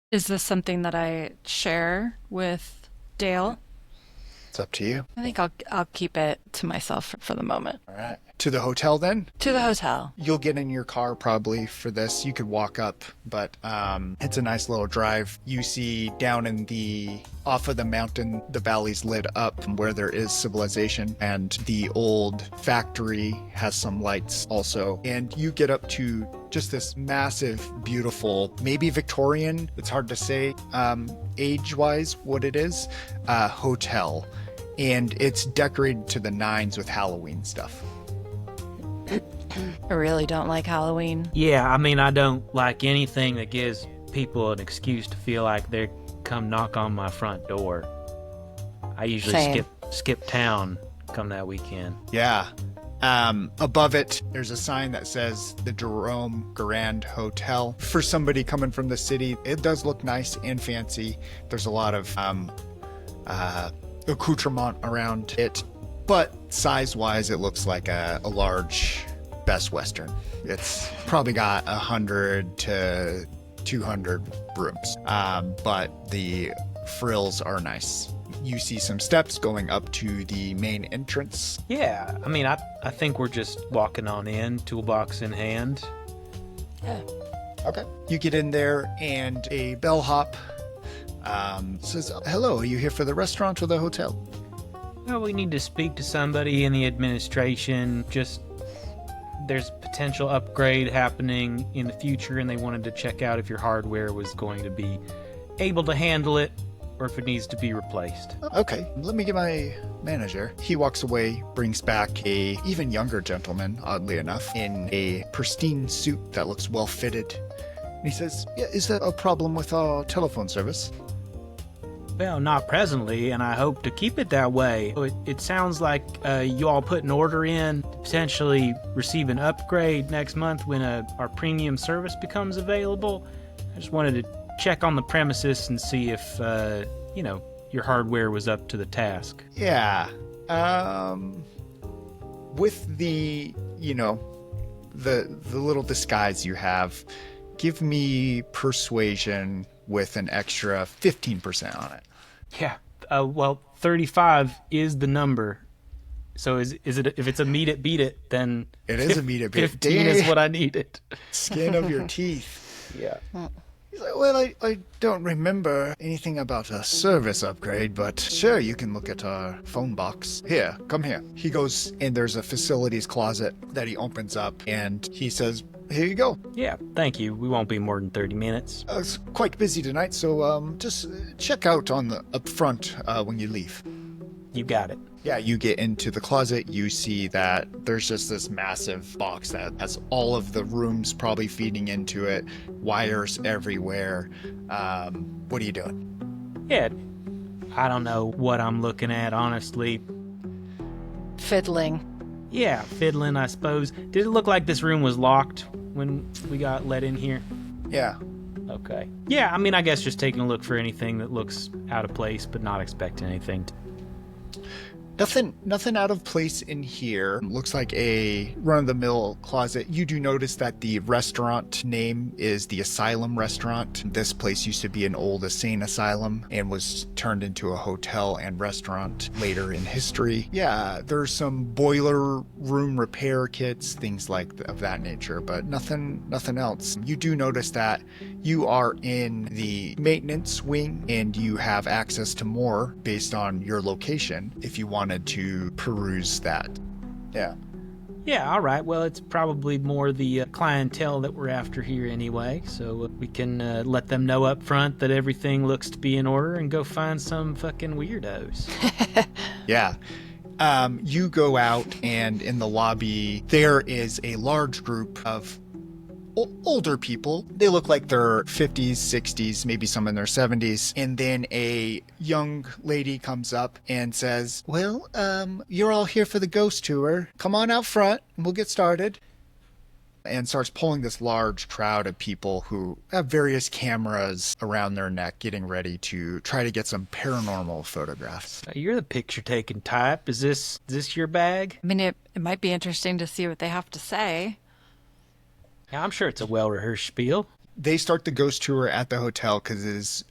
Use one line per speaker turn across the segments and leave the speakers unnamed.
Is this something that I share with Dale?
It's up to you.
I think I'll keep it to myself for the moment.
All right. To the hotel then?
To the hotel.
You'll get in your car probably for this. You could walk up, but it's a nice little drive. You see down in the off of the mountain, the valley's lit up where there is civilization, and the old factory has some lights also. And you get up to just this massive, beautiful, maybe Victorian, it's hard to say age-wise what it is, hotel. And it's decorated to the nines with Halloween stuff.
I really don't like Halloween.
Yeah, I mean, I don't like anything that gives people an excuse to feel like they're come knock on my front door. I usually
Same.
skip town come that weekend.
Yeah. Above it, there's a sign that says the Jerome Grand Hotel. For somebody coming from the city, it does look nice and fancy. There's a lot of accoutrement around it, but size-wise, it looks like a large Best Western. It's probably got 100 to 200 rooms, but the frills are nice. You see some steps going up to the main entrance.
Yeah, I mean, I think we're just walking on in, toolbox in hand.
Yeah.
Okay. You get in there and a bellhop says, "Hello, are you here for the restaurant or the hotel?"
Well, we need to speak to somebody in the administration. Just there's potential upgrade happening in the future, and they wanted to check out if your hardware was going to be able to handle it or if it needs to be replaced.
Okay, let me get my manager. He walks away, brings back a even younger gentleman, oddly enough, in a pristine suit that looks well fitted. And he says, "Yeah, is there a problem with our telephone service?"
Well, not presently, and I hope to keep it that way. It sounds like you all put an order in to potentially receive an upgrade next month when our premium service becomes available. I just wanted to check on the premises and see if, your hardware was up to the task.
Yeah. With the, the little disguise you have, give me persuasion with an extra 15% on it.
Yeah, well, 35 is the number. So is it if it's a meet it, beat it, then
It is a meet it, beat it.
15 is what I needed.
Skin of your teeth.
Yeah.
He's like, "Well, I don't remember anything about a service upgrade, but sure, you can look at our phone box. Here, come here." He goes, and there's a facilities closet that he opens up, and he says, "Here you go.
Yeah, thank you. We won't be more than 30 minutes.
It's quite busy tonight, so just check out on the up front when you leave."
You got it.
Yeah, you get into the closet, you see that there's just this massive box that has all of the rooms probably feeding into it, wires everywhere. What are you doing?
Yeah, I don't know what I'm looking at, honestly.
Fiddling.
Yeah, fiddling, I suppose. Did it look like this room was locked when we got let in here?
Yeah.
Okay. Yeah, I mean, I guess just taking a look for anything that looks out of place, but not expecting anything.
Nothing out of place in here. Looks like a run-of-the-mill closet. You do notice that the restaurant name is the Asylum Restaurant. This place used to be an old insane asylum and was turned into a hotel and restaurant later in history. Yeah, there's some boiler room repair kits, things of that nature, but nothing else. You do notice that you are in the maintenance wing and you have access to more based on your location if you wanted to peruse that. Yeah.
Yeah, all right. Well, it's probably more the clientele that we're after here anyway, so we can let them know up front that everything looks to be in order and go find some fucking weirdos.
Yeah. You go out, and in the lobby, there is a large group of older people. They look like they're 50s, 60s, maybe some in their 70s. And then a young lady comes up and says, "Well, you're all here for the ghost tour. Come on out front and we'll get started." And starts pulling this large crowd of people who have various cameras around their neck, getting ready to try to get some paranormal photographs.
You're the picture-taking type. Is this your bag?
I mean, it might be interesting to see what they have to say.
Yeah, I'm sure it's a well-rehearsed spiel.
They start the ghost tour at the hotel because it is,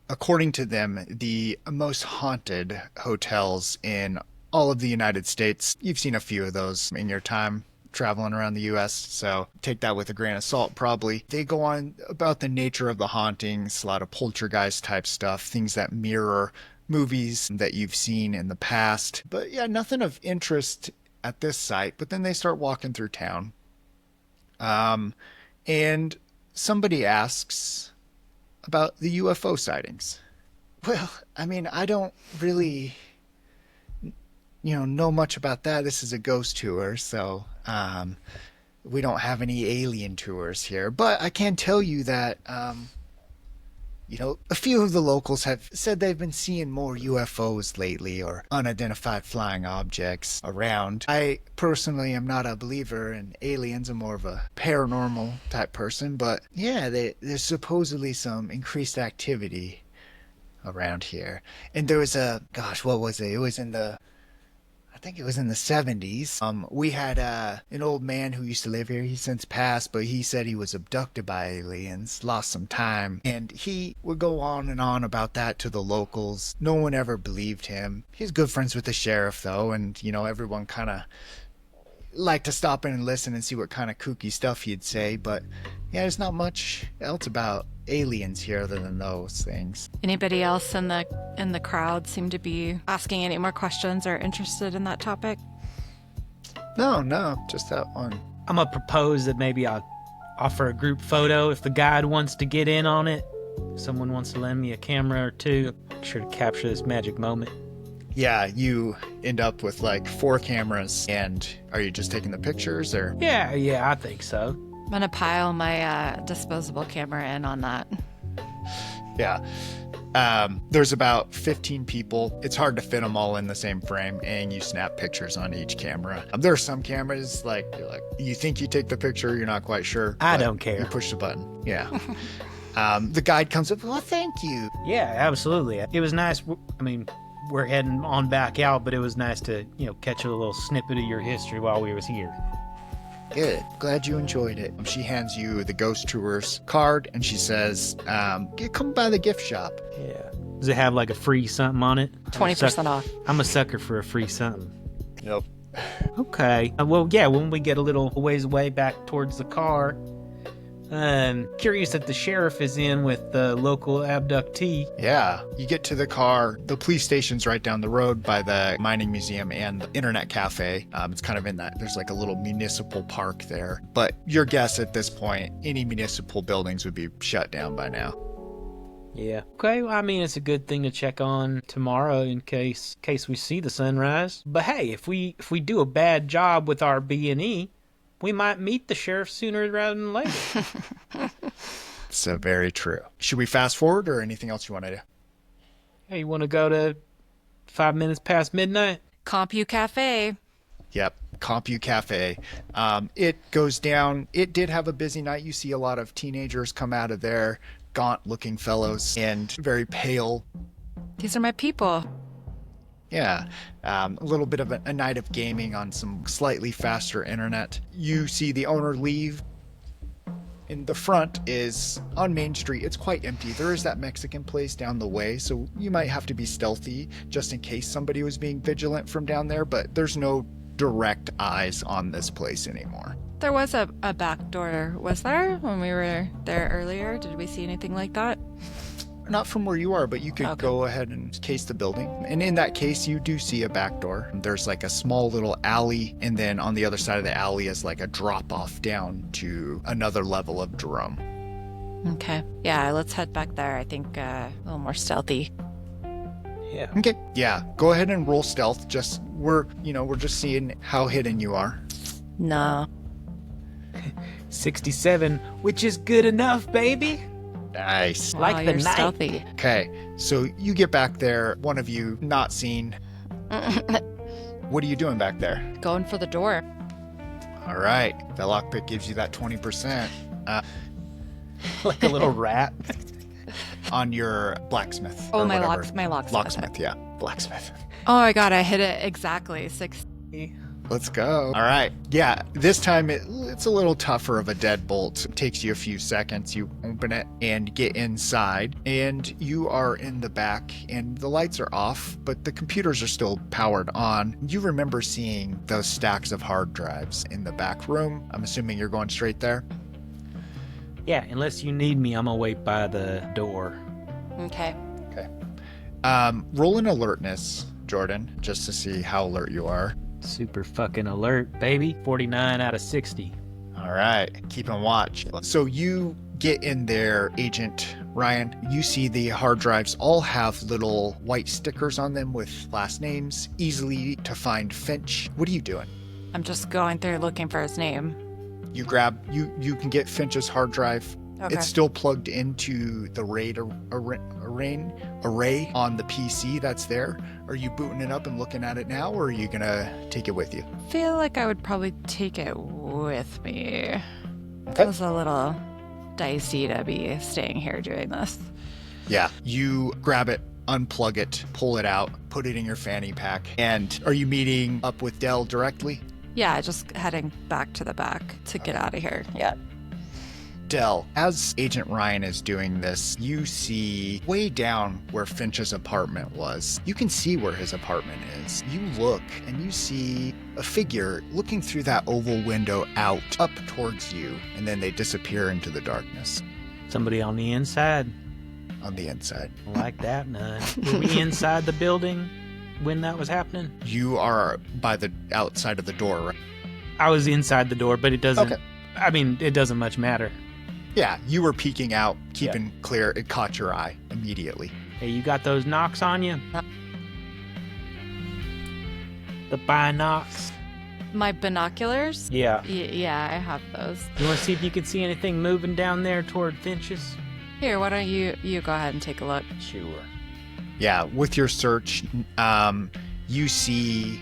according to them, the most haunted hotels in all of the United States. You've seen a few of those in your time traveling around the U.S., so take that with a grain of salt, probably. They go on about the nature of the hauntings, a lot of poltergeist type stuff, things that mirror movies that you've seen in the past. But yeah, nothing of interest at this site. But then they start walking through town. And somebody asks about the UFO sightings. Well, I mean, I don't really, know much about that. This is a ghost tour, so we don't have any alien tours here. But I can tell you that, a few of the locals have said they've been seeing more UFOs lately or unidentified flying objects around. I personally am not a believer in aliens. I'm more of a paranormal type person. But yeah, there's supposedly some increased activity around here. And there was what was it? It was I think it was in the 70s. We had an old man who used to live here. He's since passed, but he said he was abducted by aliens, lost some time. And he would go on and on about that to the locals. No one ever believed him. He's good friends with the sheriff, though, and, everyone kind of liked to stop in and listen and see what kind of kooky stuff he'd say. But, yeah, there's not much else about aliens here other than those things.
Anybody else in the crowd seem to be asking any more questions or interested in that topic?
No, just that one.
I'm gonna propose that maybe I'll offer a group photo if the guide wants to get in on it. If someone wants to lend me a camera or two, make sure to capture this magic moment.
Yeah, you end up with like 4 cameras. And are you just taking the pictures or?
Yeah, I think so.
I'm gonna pile my disposable camera in on that.
Yeah. There's about 15 people. It's hard to fit them all in the same frame, and you snap pictures on each camera. There are some cameras you think you take the picture, you're not quite sure.
I don't care.
You push the button. Yeah. The guide comes up. Well, thank you.
Yeah, absolutely. It was nice. I mean, we're heading on back out, but it was nice to catch a little snippet of your history while we was here.
Good. Glad you enjoyed it. She hands you the Ghost Tours card, and she says, come by the gift shop.
Yeah. Does it have like a free something on it?
20% off.
I'm a sucker for a free something.
Nope.
Okay. Well, yeah, when we get a little ways away back towards the car, curious that the sheriff is in with the local abductee.
Yeah. You get to the car. The police station's right down the road by the mining museum and the internet cafe. It's kind of in that. There's like a little municipal park there. But your guess at this point, any municipal buildings would be shut down by now.
Yeah. Okay. Well, I mean, it's a good thing to check on tomorrow in case we see the sunrise. But hey, if we do a bad job with our B&E, we might meet the sheriff sooner rather than later.
So very true. Should we fast forward or anything else you want to do?
Hey, you want to go to 5 minutes past midnight?
CompuCafe.
Yep, CompuCafe. It goes down. It did have a busy night. You see a lot of teenagers come out of there, gaunt-looking fellows, and very pale.
These are my people.
Yeah, a little bit of a night of gaming on some slightly faster internet. You see the owner leave. In the front is on Main Street. It's quite empty. There is that Mexican place down the way, so you might have to be stealthy just in case somebody was being vigilant from down there, but there's no direct eyes on this place anymore.
There was a back door, was there, when we were there earlier? Did we see anything like that?
Not from where you are, but you could go ahead and case the building. And in that case, you do see a back door. There's like a small little alley, and then on the other side of the alley is like a drop-off down to another level of Jerome.
Okay. Yeah, let's head back there. I think a little more stealthy.
Yeah.
Okay. Yeah, go ahead and roll stealth. We're just seeing how hidden you are.
No.
67, which is good enough, baby.
Nice.
Like the
you're
night.
stealthy.
Okay, so you get back there, one of you not seen. What are you doing back there?
Going for the door.
All right, the lockpick gives you that 20%.
Like a little rat.
On your blacksmith.
Oh,
or
my
whatever.
locksmith.
Locksmith, yeah. Blacksmith.
Oh my god, I hit it exactly. 60.
Let's go. All right. Yeah, this time it's a little tougher of a deadbolt. It takes you a few seconds. You open it and get inside, and you are in the back, and the lights are off, but the computers are still powered on. You remember seeing those stacks of hard drives in the back room. I'm assuming you're going straight there.
Yeah, unless you need me, I'm gonna wait by the door.
Okay.
Okay. Roll an alertness, Jordan, just to see how alert you are.
Super fucking alert, baby. 49 out of 60.
All right, keeping watch. So you get in there, Agent Ryan. You see the hard drives all have little white stickers on them with last names, easily to find Finch. What are you doing?
I'm just going through looking for his name.
You grab, you can get Finch's hard drive.
Okay.
It's still plugged into the RAID array on the PC that's there. Are you booting it up and looking at it now, or are you gonna take it with you?
I feel like I would probably take it with me.
Okay.
It was a little dicey to be staying here doing this.
Yeah. You grab it, unplug it, pull it out, put it in your fanny pack. And are you meeting up with Dell directly?
Yeah, just heading back to the back to get out of here. Yeah.
Dell, as Agent Ryan is doing this, you see way down where Finch's apartment was. You can see where his apartment is. You look and you see a figure looking through that oval window out, up towards you, and then they disappear into the darkness.
Somebody on the inside.
On the inside.
I like that, none. Were we inside the building when that was happening?
You are by the outside of the door, right?
I was inside the door, but it doesn't...
Okay.
I mean, it doesn't much matter.
Yeah, you were peeking out, keeping clear. It caught your eye immediately.
Hey, you got those knocks on you? The binocs?
My binoculars?
Yeah.
Yeah, I have those.
You want to see if you can see anything moving down there toward Finch's?
Here, why don't you go ahead and take a look?
Sure.
Yeah, with your search, you see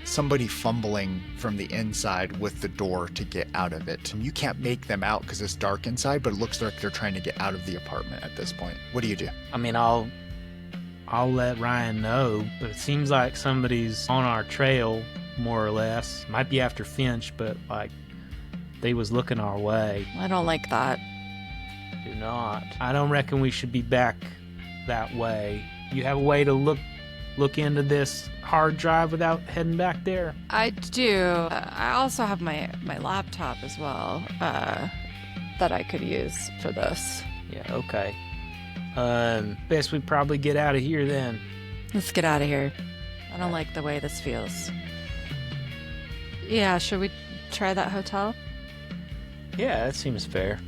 somebody fumbling from the inside with the door to get out of it. You can't make them out because it's dark inside, but it looks like they're trying to get out of the apartment at this point. What do you do?
I mean, I'll let Ryan know, but it seems like somebody's on our trail, more or less. Might be after Finch, but like they was looking our way.
I don't like that.
Do not. I don't reckon we should be back that way. You have a way to look into this hard drive without heading back there?
I do. I also have my laptop as well that I could use for this.
Yeah, okay. Best we probably get out of here then.
Let's get out of here. I don't like the way this feels. Yeah, should we try that hotel?
Yeah, that seems fair.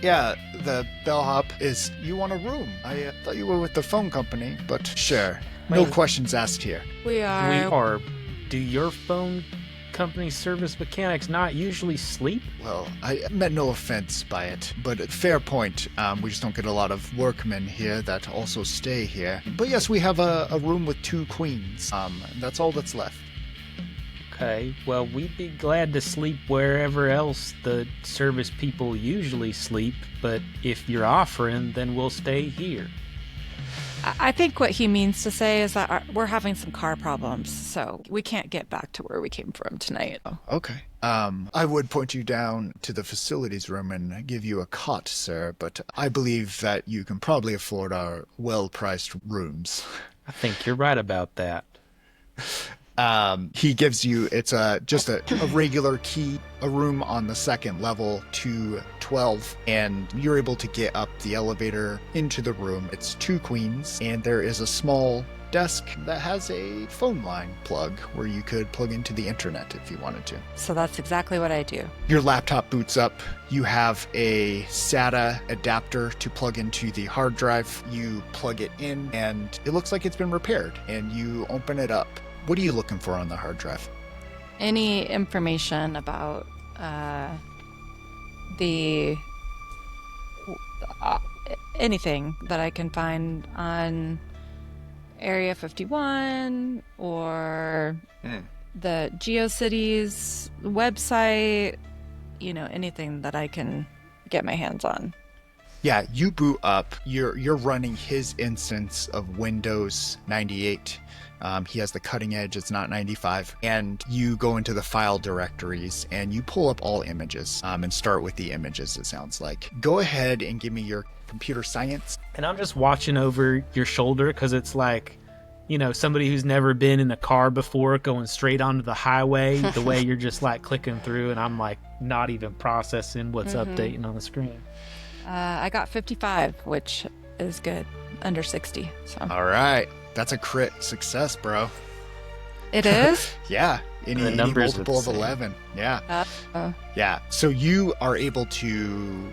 Yeah, the bellhop is, you want a room. I thought you were with the phone company, but sure. No questions asked here.
We are.
We are. Do your phone company service mechanics not usually sleep?
Well, I meant no offense by it, but fair point. We just don't get a lot of workmen here that also stay here. But yes, we have a room with 2 queens. That's all that's left.
Okay, well, we'd be glad to sleep wherever else the service people usually sleep, but if you're offering, then we'll stay here.
I think what he means to say is that we're having some car problems, so we can't get back to where we came from tonight.
Okay. I would point you down to the facilities room and give you a cot, sir, but I believe that you can probably afford our well-priced rooms.
I think you're right about that.
He gives you, it's just a regular key, a room on the 2nd level, 212, and you're able to get up the elevator into the room. It's 2 queens, and there is a small desk that has a phone line plug where you could plug into the internet if you wanted to.
So that's exactly what I do.
Your laptop boots up. You have a SATA adapter to plug into the hard drive. You plug it in, and it looks like it's been repaired, and you open it up. What are you looking for on the hard drive?
Any information about anything that I can find on Area 51 or the GeoCities website, anything that I can get my hands on.
Yeah, you boot up. You're running his instance of Windows 98. He has the cutting edge. It's not 95. And you go into the file directories and you pull up all images and start with the images, it sounds like. Go ahead and give me your computer science.
And I'm just watching over your shoulder because it's like, you know, somebody who's never been in a car before going straight onto the highway, the way you're just like clicking through and I'm like not even processing what's updating on the screen.
I got 55, which is good. Under 60. So.
All right. That's a crit success, bro.
It is?
Yeah. Any multiple of 11. Yeah. Yeah. So you are able to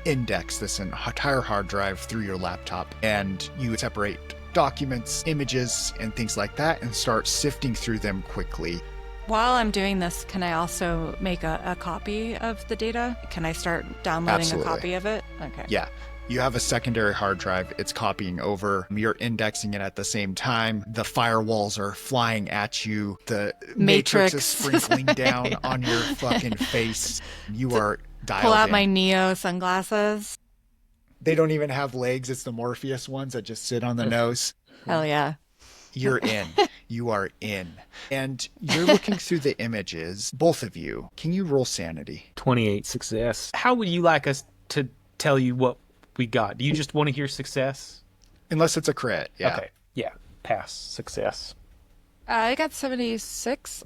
index this entire hard drive through your laptop, and you separate documents, images, and things like that, and start sifting through them quickly.
While I'm doing this, can I also make a copy of the data? Can I start downloading
Absolutely.
a copy of it? Okay.
Yeah. You have a secondary hard drive. It's copying over. You're indexing it at the same time. The firewalls are flying at you. The matrix is sprinkling down on your fucking face. You are dialed
Pull out
in.
my Neo sunglasses.
They don't even have legs. It's the Morpheus ones that just sit on the nose.
Hell yeah.
You're in. You are in. And you're looking through the images. Both of you. Can you roll sanity?
28 success. How would you like us to tell you what we got? Do you just want to hear success?
Unless it's a crit. Yeah.
Okay. Yeah. Pass. Success.
I got 76.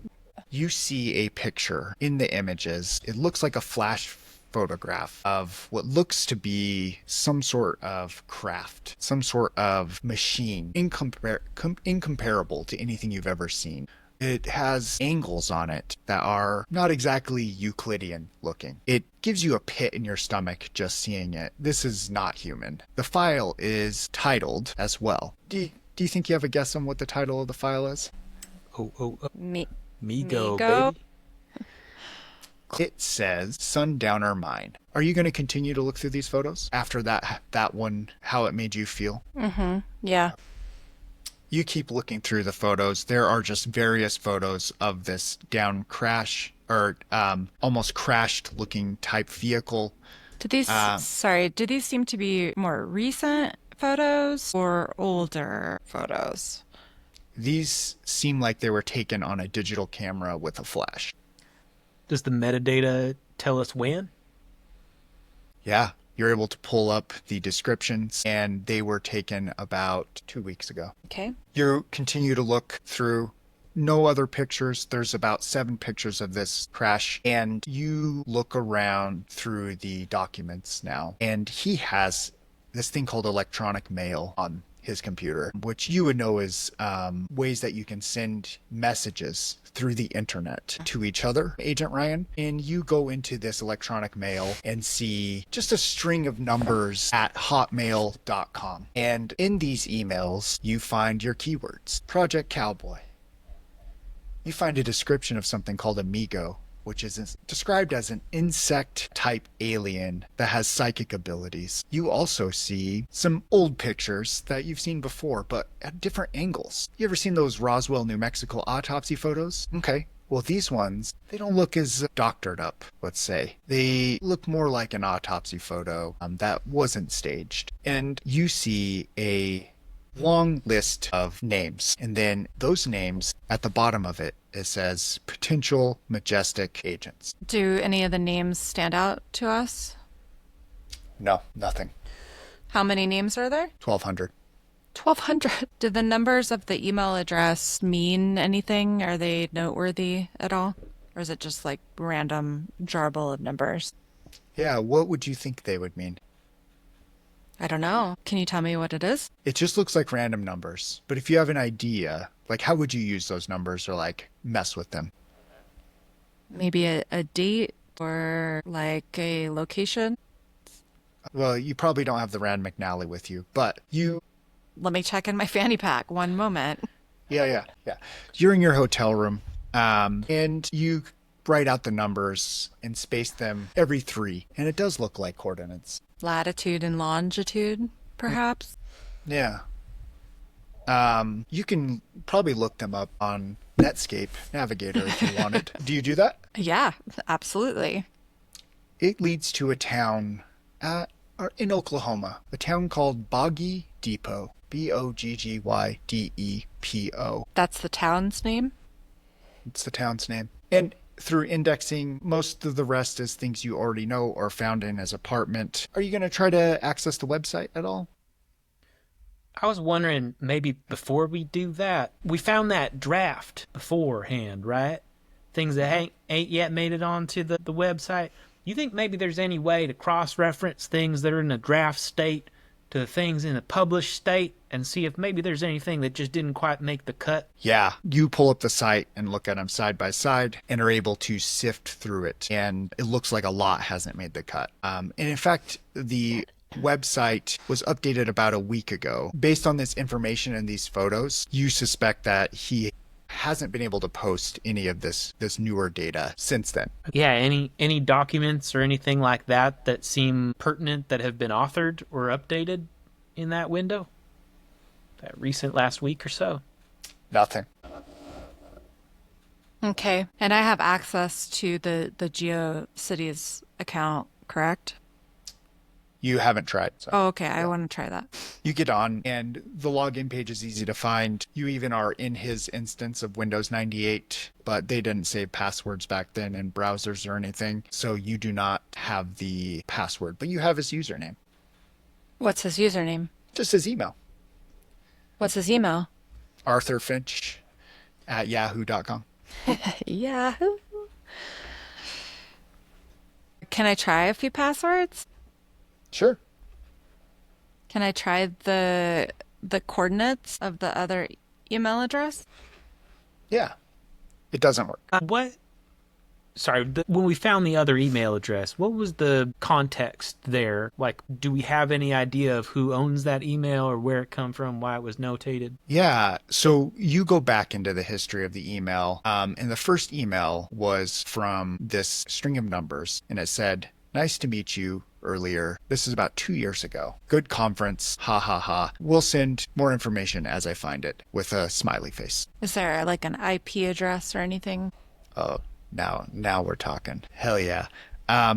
You see a picture in the images. It looks like a flash photograph of what looks to be some sort of craft, some sort of machine, incomparable to anything you've ever seen. It has angles on it that are not exactly Euclidean looking. It gives you a pit in your stomach just seeing it. This is not human. The file is titled as well. Do you think you have a guess on what the title of the file is?
Oh.
Migo,
baby.
It says Sundowner Mine. Are you going to continue to look through these photos after that one, how it made you feel?
Mm-hmm. Yeah.
You keep looking through the photos. There are just various photos of this down crash or almost crashed looking type vehicle.
Do these seem to be more recent photos or older photos?
These seem like they were taken on a digital camera with a flash.
Does the metadata tell us when?
Yeah, you're able to pull up the descriptions, and they were taken about 2 weeks ago.
Okay.
You continue to look through. No other pictures. There's about 7 pictures of this crash, and you look around through the documents now, and he has this thing called electronic mail on his computer, which you would know is ways that you can send messages through the internet to each other, Agent Ryan. And you go into this electronic mail and see just a string of numbers at hotmail.com. And in these emails, you find your keywords. Project Cowboy. You find a description of something called Amigo, which is described as an insect-type alien that has psychic abilities. You also see some old pictures that you've seen before, but at different angles. You ever seen those Roswell, New Mexico autopsy photos? Okay. Well, these ones, they don't look as doctored up, let's say. They look more like an autopsy photo that wasn't staged. And you see a long list of names, and then those names at the bottom of it says potential majestic agents.
Do any of the names stand out to us?
No, nothing.
How many names are there?
1,200.
1,200. Do the numbers of the email address mean anything? Are they noteworthy at all? Or is it just like random jarble of numbers?
Yeah, what would you think they would mean?
I don't know. Can you tell me what it is?
It just looks like random numbers. But if you have an idea, like how would you use those numbers or like mess with them?
Maybe a date or like a location?
Well, you probably don't have the Rand McNally with you, but you...
Let me check in my fanny pack. One moment.
Yeah. You're in your hotel room, and you write out the numbers and space them every 3, and it does look like coordinates.
Latitude and longitude, perhaps?
Yeah. You can probably look them up on Netscape Navigator if you wanted. Do you do that?
Yeah, absolutely.
It leads to a town are in Oklahoma, a town called Boggy Depot. Boggydepot.
That's the town's name?
It's the town's name. And through indexing, most of the rest is things you already know or found in his apartment. Are you going to try to access the website at all?
I was wondering, maybe before we do that, we found that draft beforehand, right? Things that ain't yet made it onto the website. You think maybe there's any way to cross-reference things that are in a draft state to the things in a published state and see if maybe there's anything that just didn't quite make the cut?
Yeah, you pull up the site and look at them side by side and are able to sift through it. And it looks like a lot hasn't made the cut. And in fact, the website was updated about a week ago. Based on this information and these photos, you suspect that he hasn't been able to post any of this newer data since then.
Yeah, any documents or anything like that seem pertinent that have been authored or updated in that window? That recent last week or so?
Nothing.
Okay. And I have access to the GeoCities account, correct?
You haven't tried. So.
Oh, okay. I want to try that.
You get on, and the login page is easy to find. You even are in his instance of Windows 98, but they didn't save passwords back then in browsers or anything, so you do not have the password, but you have his username.
What's his username?
Just his email.
What's his email?
arthurfinch@yahoo.com.
Yahoo. Can I try a few passwords?
Sure.
Can I try the coordinates of the other email address?
Yeah. It doesn't work.
What? Sorry, when we found the other email address, what was the context there? Like, do we have any idea of who owns that email or where it come from, why it was notated?
Yeah. So you go back into the history of the email, and the first email was from this string of numbers, and it said, "Nice to meet you earlier. This is about 2 years ago. Good conference. Ha ha ha. We'll send more information as I find it," with a smiley face.
Is there like an IP address or anything?
Oh, now we're talking. Hell yeah.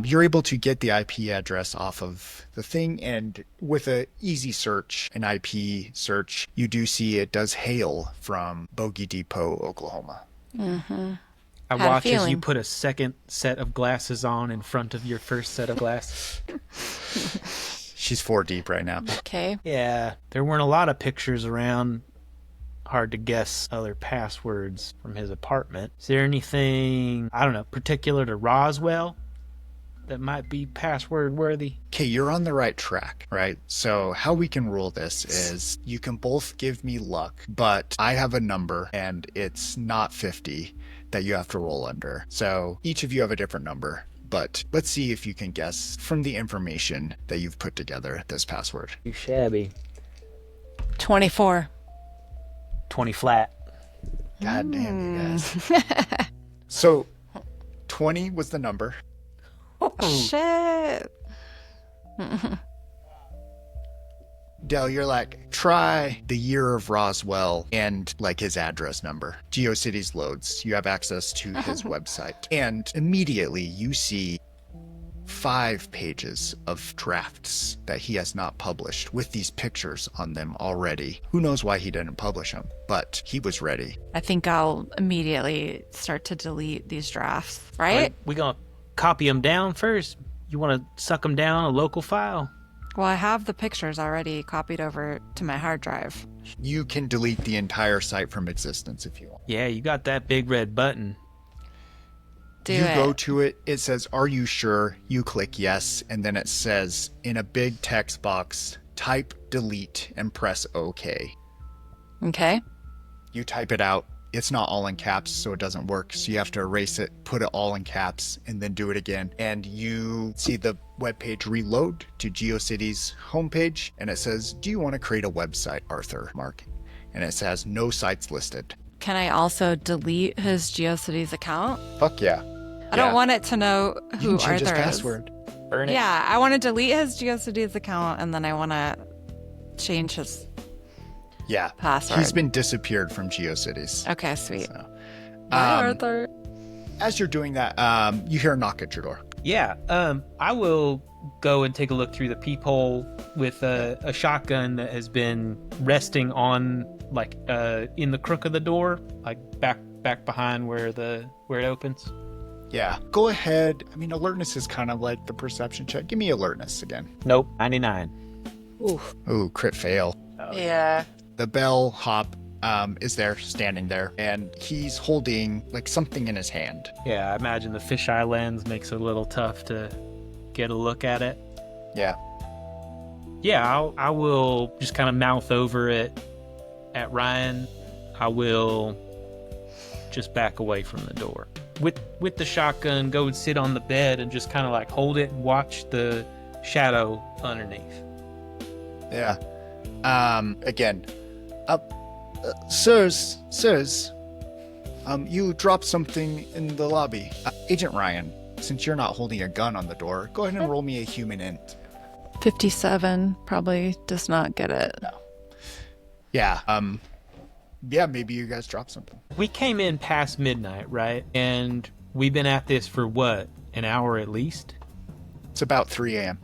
You're able to get the IP address off of the thing, and with an easy search, an IP search, you do see it does hail from Boggy Depot, Oklahoma.
Mm-hmm.
I
Had a
watch as you
feeling.
put a second set of glasses on in front of your first set of glasses.
She's 4 deep right now.
Okay.
Yeah, there weren't a lot of pictures around. Hard to guess other passwords from his apartment. Is there anything, I don't know, particular to Roswell that might be password worthy?
Okay, you're on the right track, right? So how we can rule this is you can both give me luck, but I have a number and it's not 50 that you have to roll under. So each of you have a different number, but let's see if you can guess from the information that you've put together this password.
Too shabby.
24.
20 flat.
God damn you guys. So 20 was the number.
Oh, shit.
Dell, you're like, try the year of Roswell and like his address number. GeoCities loads. You have access to his website. And immediately you see 5 pages of drafts that he has not published with these pictures on them already. Who knows why he didn't publish them, but he was ready.
I think I'll immediately start to delete these drafts, right?
We gonna copy them down first? You want to suck them down a local file?
Well, I have the pictures already copied over to my hard drive.
You can delete the entire site from existence if you want.
Yeah, you got that big red button.
You go to it, it says, "Are you sure?" You click yes, and then it says in a big text box, type delete and press OK.
Okay.
You type it out. It's not all in caps, so it doesn't work. So you have to erase it, put it all in caps, and then do it again. And you see the webpage reload to GeoCities homepage, and it says, "Do you want to create a website, Arthur?" Mark. And it says, "No sites listed."
Can I also delete his GeoCities account?
Fuck yeah.
I don't want it to know
You
who
can change his
Arthur is.
password.
Burn it.
Yeah, I want to delete his GeoCities account, and then I want to change his
Yeah.
password.
He's been disappeared from GeoCities.
Okay, sweet.
So,
Bye, Arthur.
as you're doing that, you hear a knock at your door.
Yeah, I will go and take a look through the peephole with a shotgun that has been resting on, like, in the crook of the door, like back behind where it opens.
Yeah. Go ahead. I mean, alertness is kind of like the perception check. Give me alertness again.
Nope, 99.
Ooh, crit fail.
Oh,
Yeah.
The bellhop is there, standing there, and he's holding like something in his hand.
Yeah, I imagine the fisheye lens makes it a little tough to get a look at it.
Yeah.
Yeah, I will just kind of mouth over it at Ryan. I will just back away from the door. With the shotgun, go and sit on the bed and just kind of like hold it and watch the shadow underneath.
Yeah. Again. Sirs, you dropped something in the lobby. Agent Ryan, since you're not holding a gun on the door, go ahead and roll me a human int.
57 probably does not get it.
No. Yeah, yeah, maybe you guys dropped something.
We came in past midnight, right? And we've been at this for what, an hour at least?
It's about 3 a.m.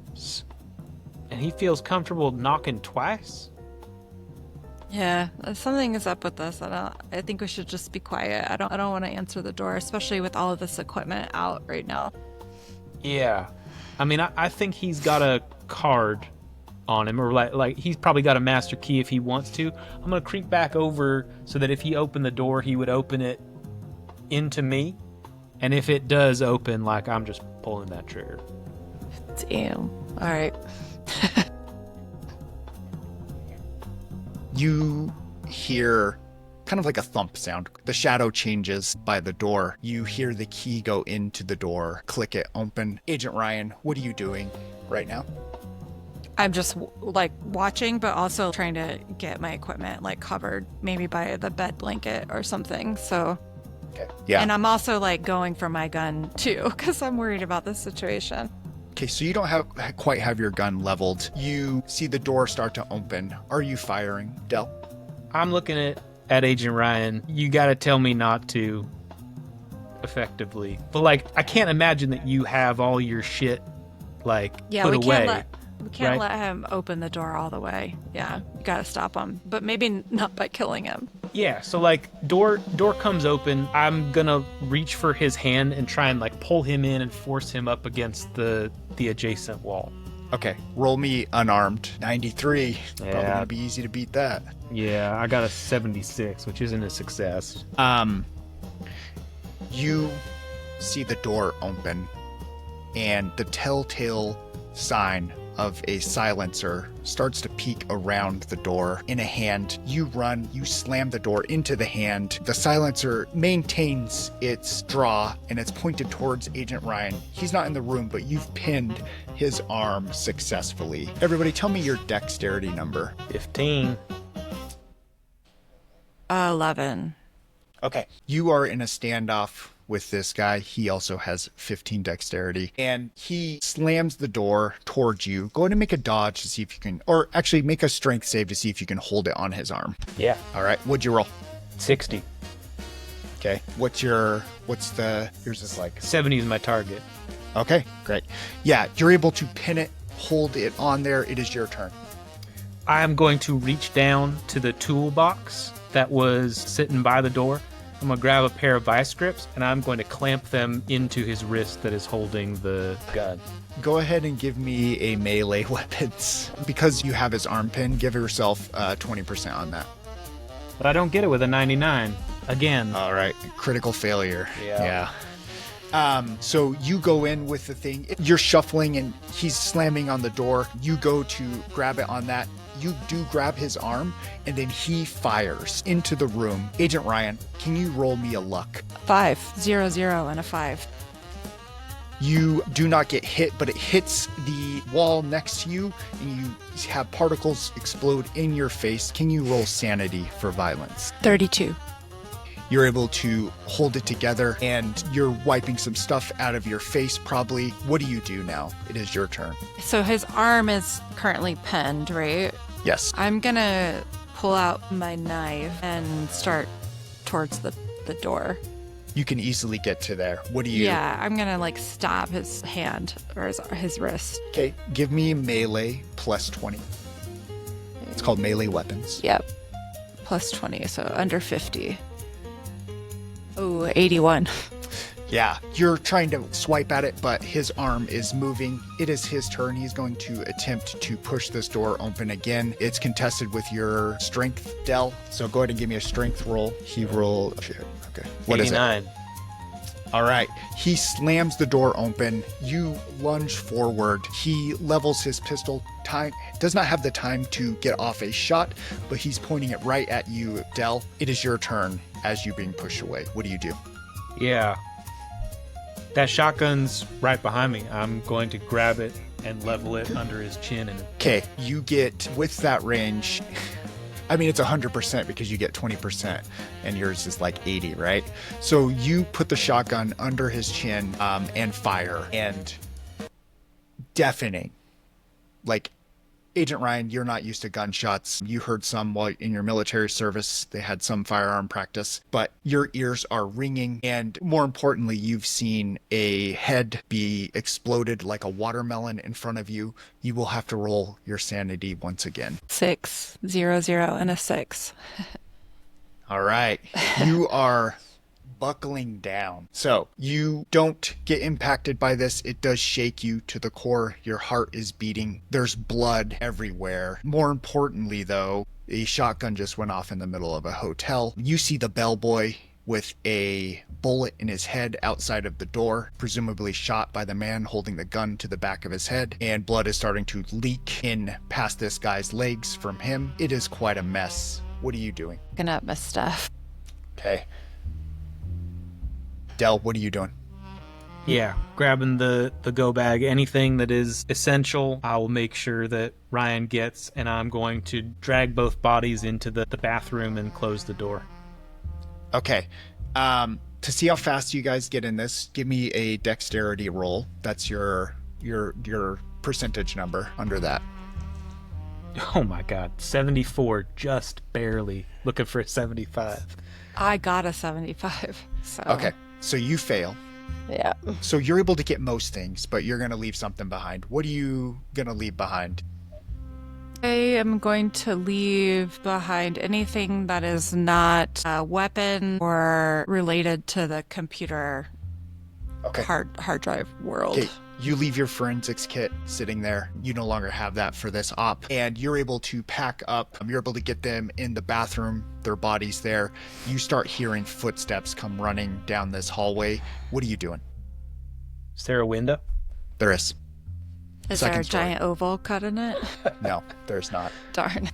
And he feels comfortable knocking twice?
Yeah, something is up with this. I think we should just be quiet. I don't want to answer the door, especially with all of this equipment out right now.
Yeah. I mean, I think he's got a card on him, or like he's probably got a master key if he wants to. I'm gonna creep back over so that if he opened the door, he would open it into me, and if it does open, like, I'm just pulling that trigger.
Damn. All right.
You hear kind of like a thump sound. The shadow changes by the door. You hear the key go into the door, click it open. Agent Ryan, what are you doing right now?
I'm just like watching, but also trying to get my equipment like covered, maybe by the bed blanket or something. So,
Okay. Yeah.
and I'm also like going for my gun too, because I'm worried about this situation.
Okay, so you don't quite have your gun leveled. You see the door start to open. Are you firing, Del?
I'm looking at Agent Ryan. You gotta tell me not to, effectively. But, like, I can't imagine that you have all your shit, like,
Yeah,
put
we
away.
can't
right?
let him open the door all the way. Yeah, you gotta stop him, but maybe not by killing him.
Yeah, so, like, door comes open. I'm gonna reach for his hand and try and, like, pull him in and force him up against the adjacent wall.
Okay, roll me unarmed. 93. Probably
Yeah.
gonna be easy to beat that.
Yeah, I got a 76, which isn't a success.
You see the door open, and the telltale sign of a silencer starts to peek around the door in a hand. You run, you slam the door into the hand. The silencer maintains its draw, and it's pointed towards Agent Ryan. He's not in the room, but you've pinned his arm successfully. Everybody, tell me your dexterity number.
15.
11.
Okay. You are in a standoff with this guy. He also has 15 dexterity, and he slams the door towards you. Go ahead and make a dodge to see if you can, or actually make a strength save to see if you can hold it on his arm.
Yeah.
All right. What'd you roll?
60.
Okay. Yours is like
70 is my target.
Okay, great. Yeah, you're able to pin it, hold it on there. It is your turn.
I'm going to reach down to the toolbox that was sitting by the door. I'm going to grab a pair of vice grips, and I'm going to clamp them into his wrist that is holding the gun.
Go ahead and give me a melee weapons. Because you have his arm pin, give yourself 20% on that.
But I don't get it with a 99. Again.
All right, critical failure.
Yeah.
So you go in with the thing. You're shuffling, and he's slamming on the door. You go to grab it on that. You do grab his arm, and then he fires into the room. Agent Ryan, can you roll me a luck?
5. 0, 0, and a 5.
You do not get hit, but it hits the wall next to you, and you have particles explode in your face. Can you roll sanity for violence?
32.
You're able to hold it together, and you're wiping some stuff out of your face, probably. What do you do now? It is your turn.
So his arm is currently pinned, right?
Yes.
I'm gonna pull out my knife and start towards the door.
You can easily get to there. What do you...
Yeah, I'm gonna like stab his hand or his wrist.
Okay, give me melee plus 20. It's called melee weapons.
Yep. Plus 20, so under 50. Oh, 81.
Yeah, you're trying to swipe at it, but his arm is moving. It is his turn. He's going to attempt to push this door open again. It's contested with your strength, Del. So go ahead and give me a strength roll. He rolled... Okay. What
89.
is it? All right. He slams the door open. You lunge forward. He levels his pistol. Does not have the time to get off a shot, but he's pointing it right at you, Del. It is your turn as you being pushed away. What do you do?
Yeah. That shotgun's right behind me. I'm going to grab it and level it under his chin. And
Okay, you get, with that range, I mean, it's 100% because you get 20% and yours is like 80, right? So you put the shotgun under his chin and fire, and deafening. Like, Agent Ryan, you're not used to gunshots. You heard some while in your military service. They had some firearm practice, but your ears are ringing. And more importantly, you've seen a head be exploded like a watermelon in front of you. You will have to roll your sanity once again.
6, 0, 0, and a 6.
All right. You are buckling down. So you don't get impacted by this. It does shake you to the core. Your heart is beating. There's blood everywhere. More importantly, though, a shotgun just went off in the middle of a hotel. You see the bellboy with a bullet in his head outside of the door, presumably shot by the man holding the gun to the back of his head, and blood is starting to leak in past this guy's legs from him. It is quite a mess. What are you doing?
Picking up my stuff.
Okay. Del, what are you doing?
yeah, grabbing the go bag, anything that is essential, I will make sure that Ryan gets, and I'm going to drag both bodies into the bathroom and close the door.
Okay. To see how fast you guys get in this, give me a dexterity roll. That's your percentage number under that.
Oh my god, 74, just barely. Looking for a 75.
I got a 75. So
Okay, so you fail.
yeah.
So you're able to get most things, but you're going to leave something behind. What are you going to leave behind?
I am going to leave behind anything that is not a weapon or related to the computer
Okay.
hard drive world.
Okay, you leave your forensics kit sitting there. You no longer have that for this op, and you're able to pack up. You're able to get them in the bathroom, their bodies there. You start hearing footsteps come running down this hallway. What are you doing?
Is there a window?
There is.
Is there a
Second story.
giant oval cut in it?
No, there's not.
Darn.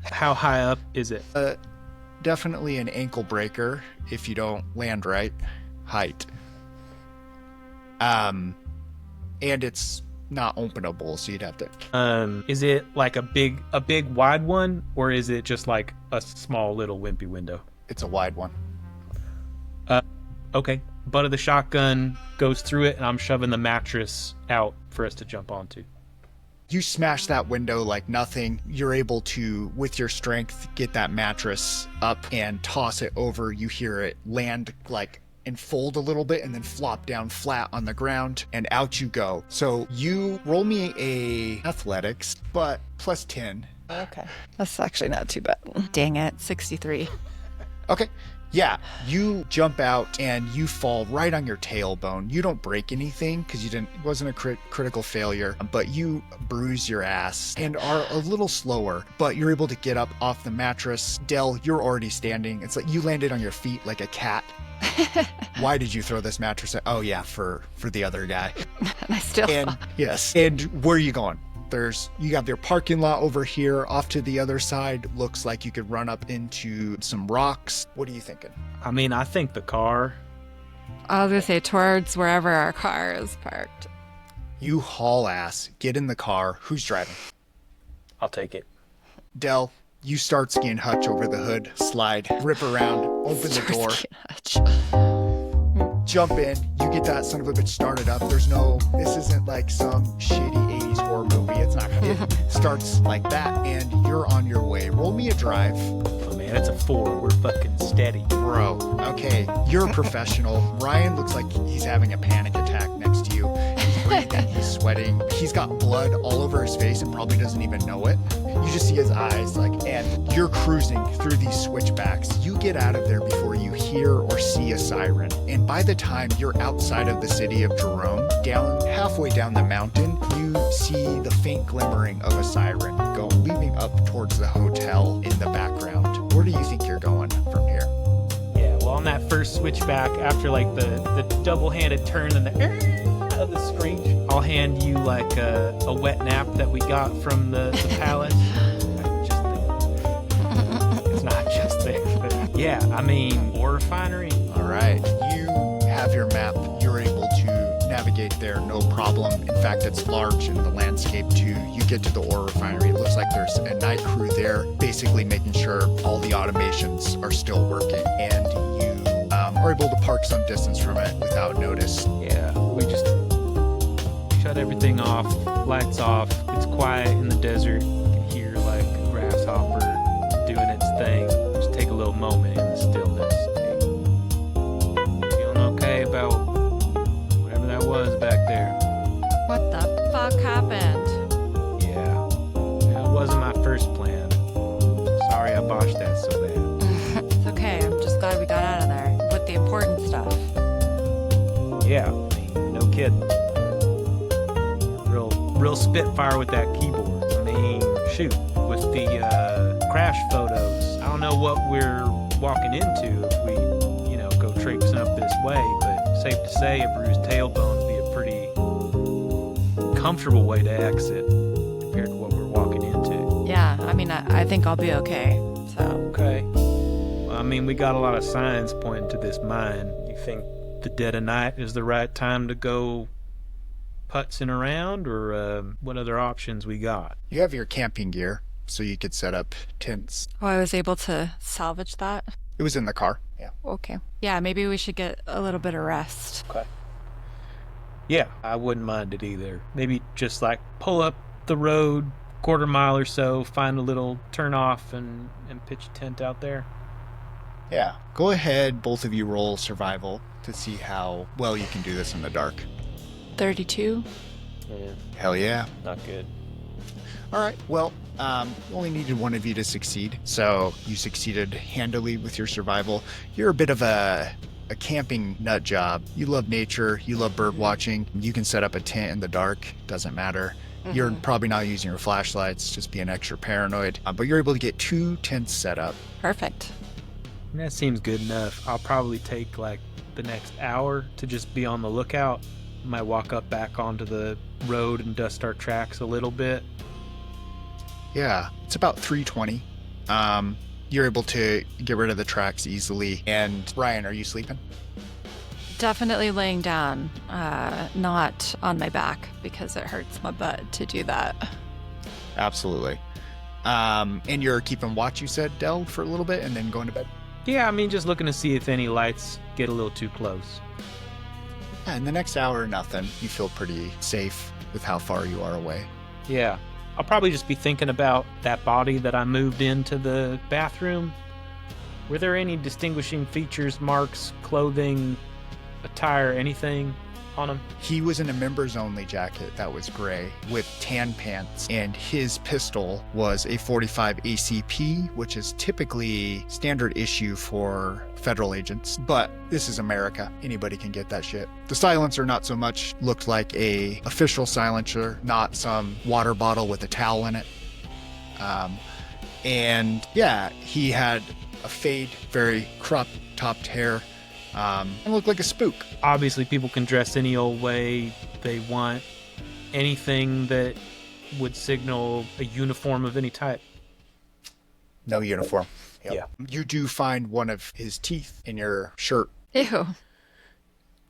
How high up is it?
Definitely an ankle breaker if you don't land right. Height. And it's not openable, so you'd have to.
Is it like a big wide one, or is it just like a small little wimpy window?
It's a wide one.
Okay. Butt of the shotgun goes through it, and I'm shoving the mattress out for us to jump onto.
You smash that window like nothing. You're able to, with your strength, get that mattress up and toss it over. You hear it land and fold a little bit and then flop down flat on the ground, and out you go. So you roll me a athletics, but plus 10.
Okay. That's actually not too bad. Dang it. 63.
Okay. Yeah, you jump out and you fall right on your tailbone. You don't break anything because it wasn't a critical failure, but you bruise your ass and are a little slower, but you're able to get up off the mattress. Del, you're already standing. It's like you landed on your feet like a cat. Why did you throw this mattress at? Oh yeah, for the other guy.
And I still
And yes. And where are you going? You have your parking lot over here. Off to the other side, looks like you could run up into some rocks. What are you thinking?
I mean, I think the car.
I was going to say towards wherever our car is parked.
You haul ass, get in the car. Who's driving?
I'll take it.
Del, you start skiing Hutch over the hood, slide, rip around, open the door, jump in. You get that son of a bitch started up. This isn't like some shitty 80s horror movie. It starts like that, and you're on your way. Roll me a drive.
Oh man. Man, it's a 4. We're fucking steady.
Bro, okay, you're a professional. Ryan looks like he's having a panic attack next to you. He's breathing, he's sweating. He's got blood all over his face and probably doesn't even know it. You just see his eyes, and you're cruising through these switchbacks. You get out of there before you hear or see a siren. And by the time you're outside of the city of Jerome, halfway down the mountain, you see the faint glimmering of a siren leaving up towards the hotel in the background. Where do you think you're going from here?
Yeah, well, on that first switchback, after the double-handed turn and of the screech, I'll hand you a wet nap that we got from the palace. It's not just there. But yeah, I mean, ore refinery.
All right, you have your map. You're able to navigate there, no problem. In fact, it's large in the landscape too. You get to the ore refinery. It looks like there's a night crew there, basically making sure all the automations are still working, and you are able to park some distance from it without notice.
Yeah, we just shut everything off, lights off. It's quiet in the desert. You can hear a grasshopper doing its thing. Just take a little moment in the stillness. Feeling okay about whatever that was back there?
What the fuck happened?
Yeah, that wasn't my first plan. Sorry I botched that so bad.
It's okay. I'm just glad we got out of there with the important stuff.
Yeah, I mean, no kidding. Real spitfire with that keyboard. I mean, shoot, with the crash photos, I don't know what we're walking into if we, go traipsing up this way, but safe to say a bruised tailbone would be a pretty comfortable way to exit compared to what we're walking into.
Yeah, I mean, I think I'll be okay, so.
Okay. Well, I mean, we got a lot of signs pointing to this mine. You think the dead of night is the right time to go putzing around, or what other options we got?
You have your camping gear, so you could set up tents.
Oh, I was able to salvage that?
It was in the car. Yeah.
Okay. Yeah, maybe we should get a little bit of rest.
Okay. Yeah, I wouldn't mind it either. Maybe just pull up the road, quarter mile or so, find a little turn off and pitch a tent out there.
Yeah. Go ahead, both of you roll survival to see how well you can do this in the dark.
32?
Yeah,
Hell yeah.
not good.
All right. Well, only needed one of you to succeed. So you succeeded handily with your survival. You're a bit of a camping nut job. You love nature. You love bird watching. You can set up a tent in the dark. Doesn't matter. Mm-hmm. You're probably not using your flashlights, just being extra paranoid. But you're able to get 2 tents set up.
Perfect.
That seems good enough. I'll probably take the next hour to just be on the lookout. Might walk up back onto the road and dust our tracks a little bit.
Yeah, it's about 3:20. You're able to get rid of the tracks easily. And Ryan, are you sleeping?
Definitely laying down, not on my back because it hurts my butt to do that.
Absolutely. And you're keeping watch, you said, Del, for a little bit and then going to bed?
Yeah, I mean, just looking to see if any lights get a little too close.
Yeah, in the next hour, nothing. You feel pretty safe with how far you are away.
Yeah. I'll probably just be thinking about that body that I moved into the bathroom. Were there any distinguishing features, marks, clothing, attire, anything on him?
He was in a members only jacket that was gray with tan pants, and his pistol was a .45 ACP, which is typically standard issue for federal agents. But this is America. Anybody can get that shit. The silencer, not so much, looked like a official silencer, not some water bottle with a towel in it. And yeah, he had a fade, very cropped topped hair. And looked like a spook.
Obviously, people can dress any old way they want. Anything that would signal a uniform of any type.
No uniform. Yep.
Yeah.
You do find one of his teeth in your shirt.
Ew.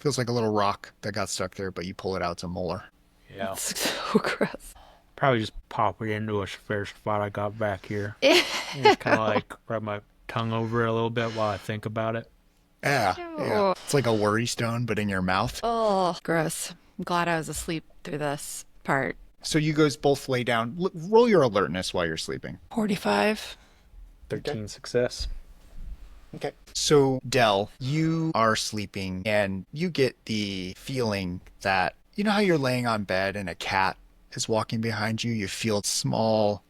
Feels like a little rock that got stuck there, but you pull it out, it's a molar.
Yeah.
It's so gross.
Probably just pop it into a spare spot I got back here. Just kind of rub my tongue over it a little bit while I think about it.
Yeah, yeah. It's like a worry stone, but in your mouth.
Oh, gross. I'm glad I was asleep through this part.
So you guys both lay down. Roll your alertness while you're sleeping.
45.
13 success.
Okay. So, Dell, you are sleeping and you get the feeling that, you know how you're laying on bed and a cat is walking behind you? You feel small,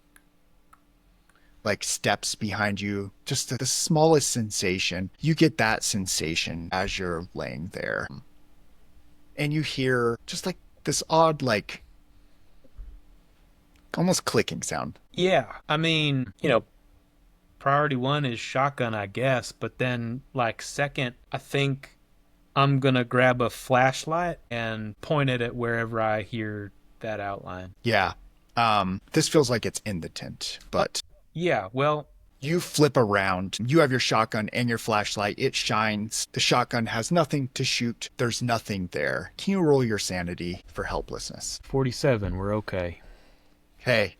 like steps behind you, just the smallest sensation. You get that sensation as you're laying there. And you hear just like this odd, like almost clicking sound.
Yeah, I mean, priority one is shotgun, I guess, but then, like, second, I think I'm gonna grab a flashlight and point it at wherever I hear that outline.
Yeah. This feels like it's in the tent, but
Yeah, well,
you flip around. You have your shotgun and your flashlight. It shines. The shotgun has nothing to shoot. There's nothing there. Can you roll your sanity for helplessness?
47, we're okay.
Hey,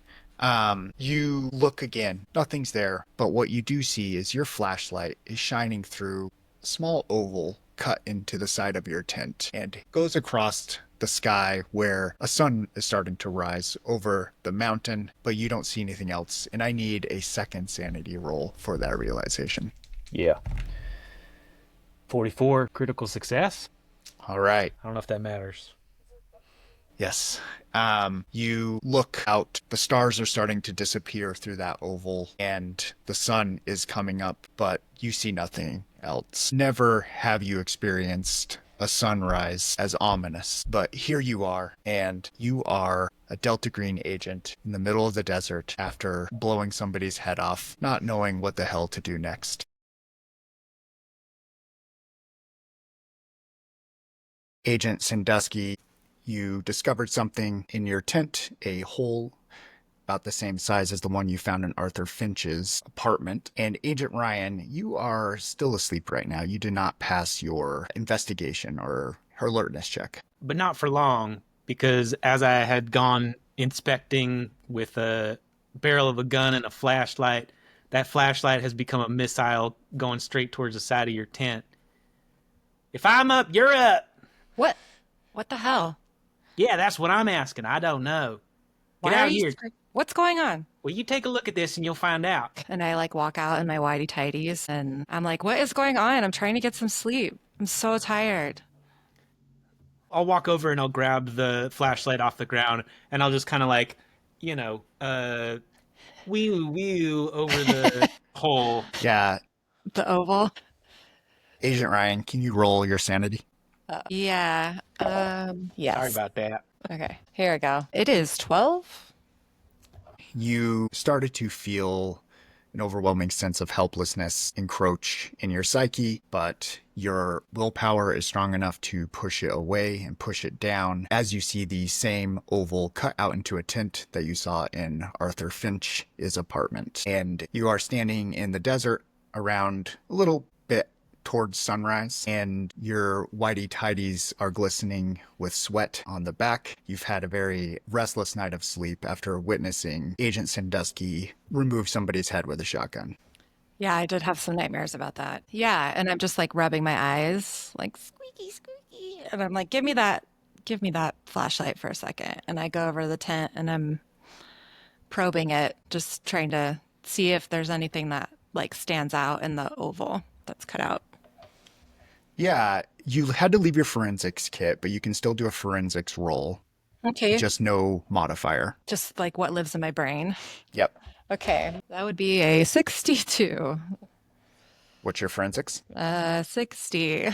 you look again. Nothing's there. But what you do see is your flashlight is shining through a small oval cut into the side of your tent and goes across the sky where a sun is starting to rise over the mountain, but you don't see anything else. And I need a second sanity roll for that realization.
Yeah. 44, critical success?
All right.
I don't know if that matters.
Yes. You look out. The stars are starting to disappear through that oval, and the sun is coming up, but you see nothing else. Never have you experienced a sunrise as ominous, but here you are, and you are a Delta Green agent in the middle of the desert after blowing somebody's head off, not knowing what the hell to do next. Agent Sandusky, you discovered something in your tent, a hole about the same size as the one you found in Arthur Finch's apartment. And Agent Ryan, you are still asleep right now. You did not pass your investigation or her alertness check.
But not for long, because as I had gone inspecting with a barrel of a gun and a flashlight, that flashlight has become a missile going straight towards the side of your tent. If I'm up, you're up.
What? What the hell?
Yeah, that's what I'm asking. I don't know. Get
Why
out
are you
here.
What's going on?
Well, you take a look at this and you'll find out.
And I like walk out in my whitey tighties and I'm like, what is going on? I'm trying to get some sleep. I'm so tired.
I'll walk over and I'll grab the flashlight off the ground and I'll just kind of like, wee over the hole.
Yeah.
The oval?
Agent Ryan, can you roll your sanity?
Yeah. Yes.
Sorry about that.
Okay, here we go. It is 12.
You started to feel an overwhelming sense of helplessness encroach in your psyche, but your willpower is strong enough to push it away and push it down as you see the same oval cut out into a tent that you saw in Arthur Finch's apartment. And you are standing in the desert around a little bit towards sunrise, and your whitey tidies are glistening with sweat on the back. You've had a very restless night of sleep after witnessing Agent Sandusky remove somebody's head with a shotgun.
Yeah, I did have some nightmares about that. Yeah, and I'm just like rubbing my eyes, like squeaky, squeaky. And I'm like, give me that flashlight for a second. And I go over to the tent and I'm probing it, just trying to see if there's anything that like stands out in the oval that's cut out.
Yeah, you had to leave your forensics kit, but you can still do a forensics roll.
Okay.
Just no modifier.
Just like what lives in my brain.
Yep.
Okay. That would be a 62.
What's your forensics?
60.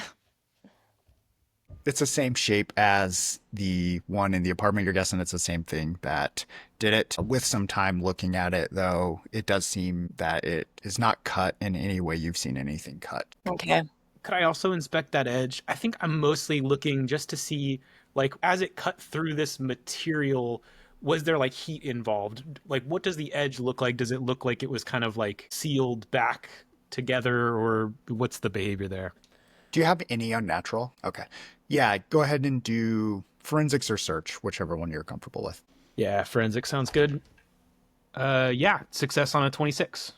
It's the same shape as the one in the apartment. You're guessing it's the same thing that did it. With some time looking at it, though, it does seem that it is not cut in any way you've seen anything cut.
Okay.
Could I also inspect that edge? I think I'm mostly looking just to see, like, as it cut through this material, was there like heat involved? Like, what does the edge look like? Does it look like it was kind of like sealed back together, or what's the behavior there?
Do you have any unnatural? Okay. Yeah, go ahead and do forensics or search, whichever one you're comfortable with.
Yeah, forensic sounds good. Yeah, success on a 26.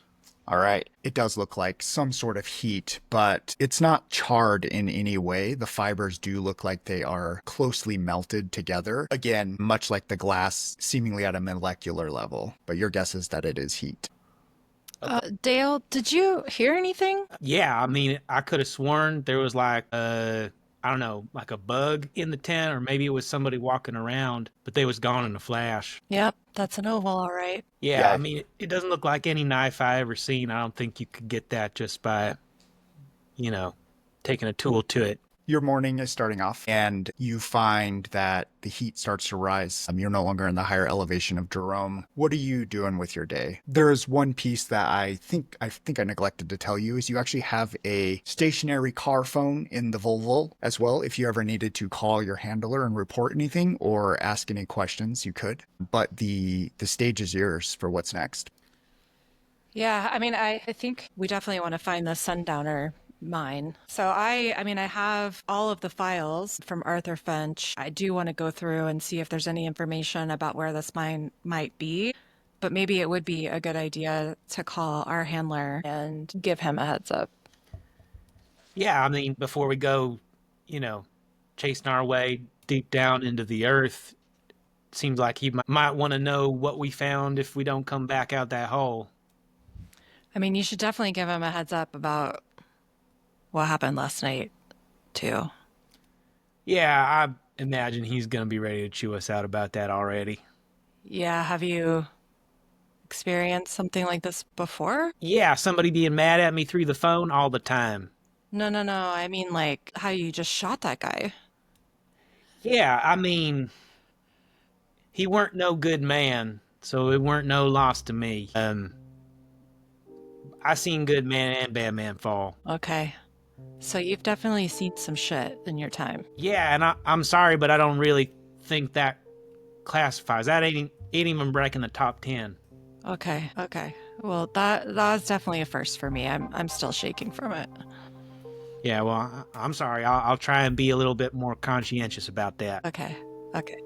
All right. It does look like some sort of heat, but it's not charred in any way. The fibers do look like they are closely melted together. Again, much like the glass, seemingly at a molecular level, but your guess is that it is heat.
Dale, did you hear anything?
Yeah, I mean, I could have sworn there was like I don't know, like a bug in the tent, or maybe it was somebody walking around, but they was gone in a flash.
Yep, that's an oval, all right.
Yeah, I
Yeah,
mean, it doesn't look like any knife I ever seen. I don't think you could get that just by, you know, taking a tool to it.
your morning is starting off, and you find that the heat starts to rise. You're no longer in the higher elevation of Jerome. What are you doing with your day? There's one piece that I neglected to tell you is you actually have a stationary car phone in the Volvo as well. If you ever needed to call your handler and report anything or ask any questions, you could. But the stage is yours for what's next.
Yeah, I mean, I think we definitely want to find the sundowner mine. So I have all of the files from Arthur Finch. I do want to go through and see if there's any information about where this mine might be, but maybe it would be a good idea to call our handler and give him a heads up.
Yeah, I mean, before we go, you know, chasing our way deep down into the earth, seems like he might want to know what we found if we don't come back out that hole.
I mean, you should definitely give him a heads up about what happened last night, too.
Yeah, I imagine he's going to be ready to chew us out about that already.
Yeah, have you experienced something like this before?
Yeah, somebody being mad at me through the phone all the time.
No, no, no. I mean, like, how you just shot that guy.
Yeah, I mean, he weren't no good man, so it weren't no loss to me. I seen good man and bad man fall.
Okay. So you've definitely seen some shit in your time.
Yeah, and I'm sorry, but I don't really think that classifies. That ain't even breaking the top 10.
Okay, okay. Well, that's definitely a first for me. I'm still shaking from it.
Yeah, well, I'm sorry. I'll try and be a little bit more conscientious about that.
Okay, okay.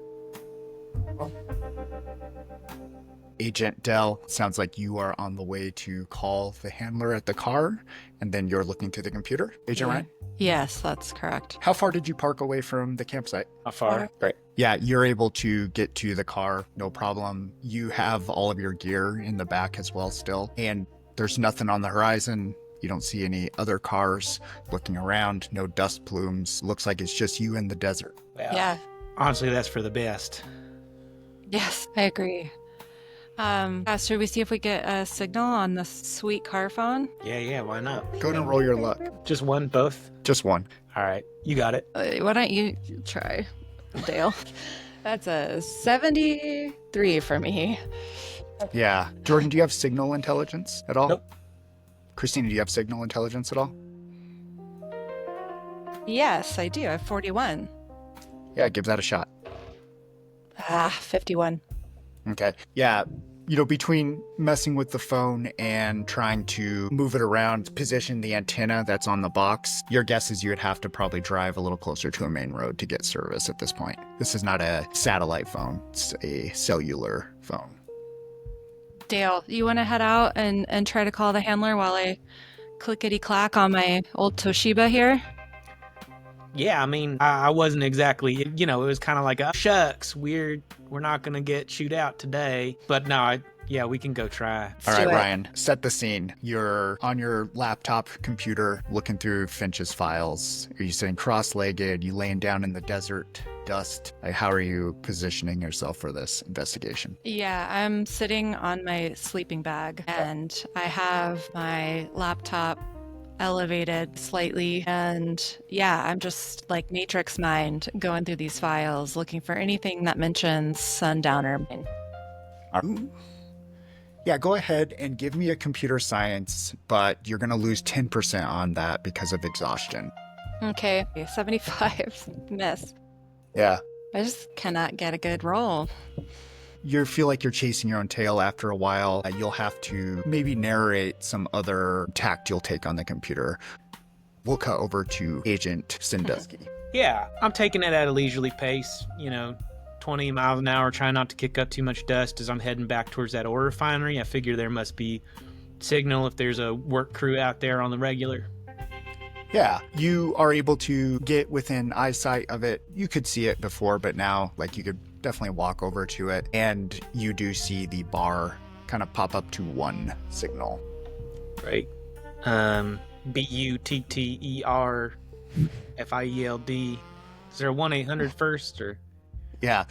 Agent Dell, sounds like you are on the way to call the handler at the car, and then you're looking to the computer. Agent
Yeah.
Ryan,
Yes, that's correct.
how far did you park away from the campsite?
How far?
Great. Yeah, you're able to get to the car, no problem. You have all of your gear in the back as well still, and there's nothing on the horizon. You don't see any other cars looking around, no dust plumes. Looks like it's just you in the desert.
Well,
Yeah,
honestly, that's for the best.
yes, I agree. Should we see if we get a signal on the sweet car phone?
Yeah, why not?
Go ahead and roll your luck.
Just one, both?
Just one.
All right, you got it.
Why don't you try, Dale? That's a 73 for me.
Yeah. Jordan, do you have signal intelligence at all?
Nope.
Christina, do you have signal intelligence at all?
Yes, I do. I have 41.
Yeah, give that a shot.
51.
Okay. Yeah. Between messing with the phone and trying to move it around, position the antenna that's on the box, your guess is you would have to probably drive a little closer to a main road to get service at this point. This is not a satellite phone, it's a cellular phone.
Dale, you want to head out and try to call the handler while I clickety clack on my old Toshiba here?
Yeah, I mean, I wasn't exactly, it was kind of like, shucks, we're not going to get chewed out today. But no, we can go try.
All
do
right,
it.
Ryan, set the scene. You're on your laptop computer looking through Finch's files. Are you sitting cross-legged? You laying down in the desert dust? How are you positioning yourself for this investigation?
Yeah, I'm sitting on my sleeping bag and I have my laptop elevated slightly. And yeah, I'm just like Matrix mind going through these files looking for anything that mentions Sundowner.
Yeah, go ahead and give me a computer science, but you're going to lose 10% on that because of exhaustion.
Okay, 75. Miss.
Yeah.
I just cannot get a good roll.
You feel like you're chasing your own tail after a while. You'll have to maybe narrate some other tact you'll take on the computer. We'll cut over to Agent Sandusky.
Yeah, I'm taking it at a leisurely pace, 20 miles an hour, trying not to kick up too much dust as I'm heading back towards that ore refinery. I figure there must be signal if there's a work crew out there on the regular.
Yeah, you are able to get within eyesight of it. You could see it before, but now, you could definitely walk over to it, and you do see the bar kind of pop up to one signal.
Great. BUTTERFIELD. Is there a 1-800 first or?
Yeah.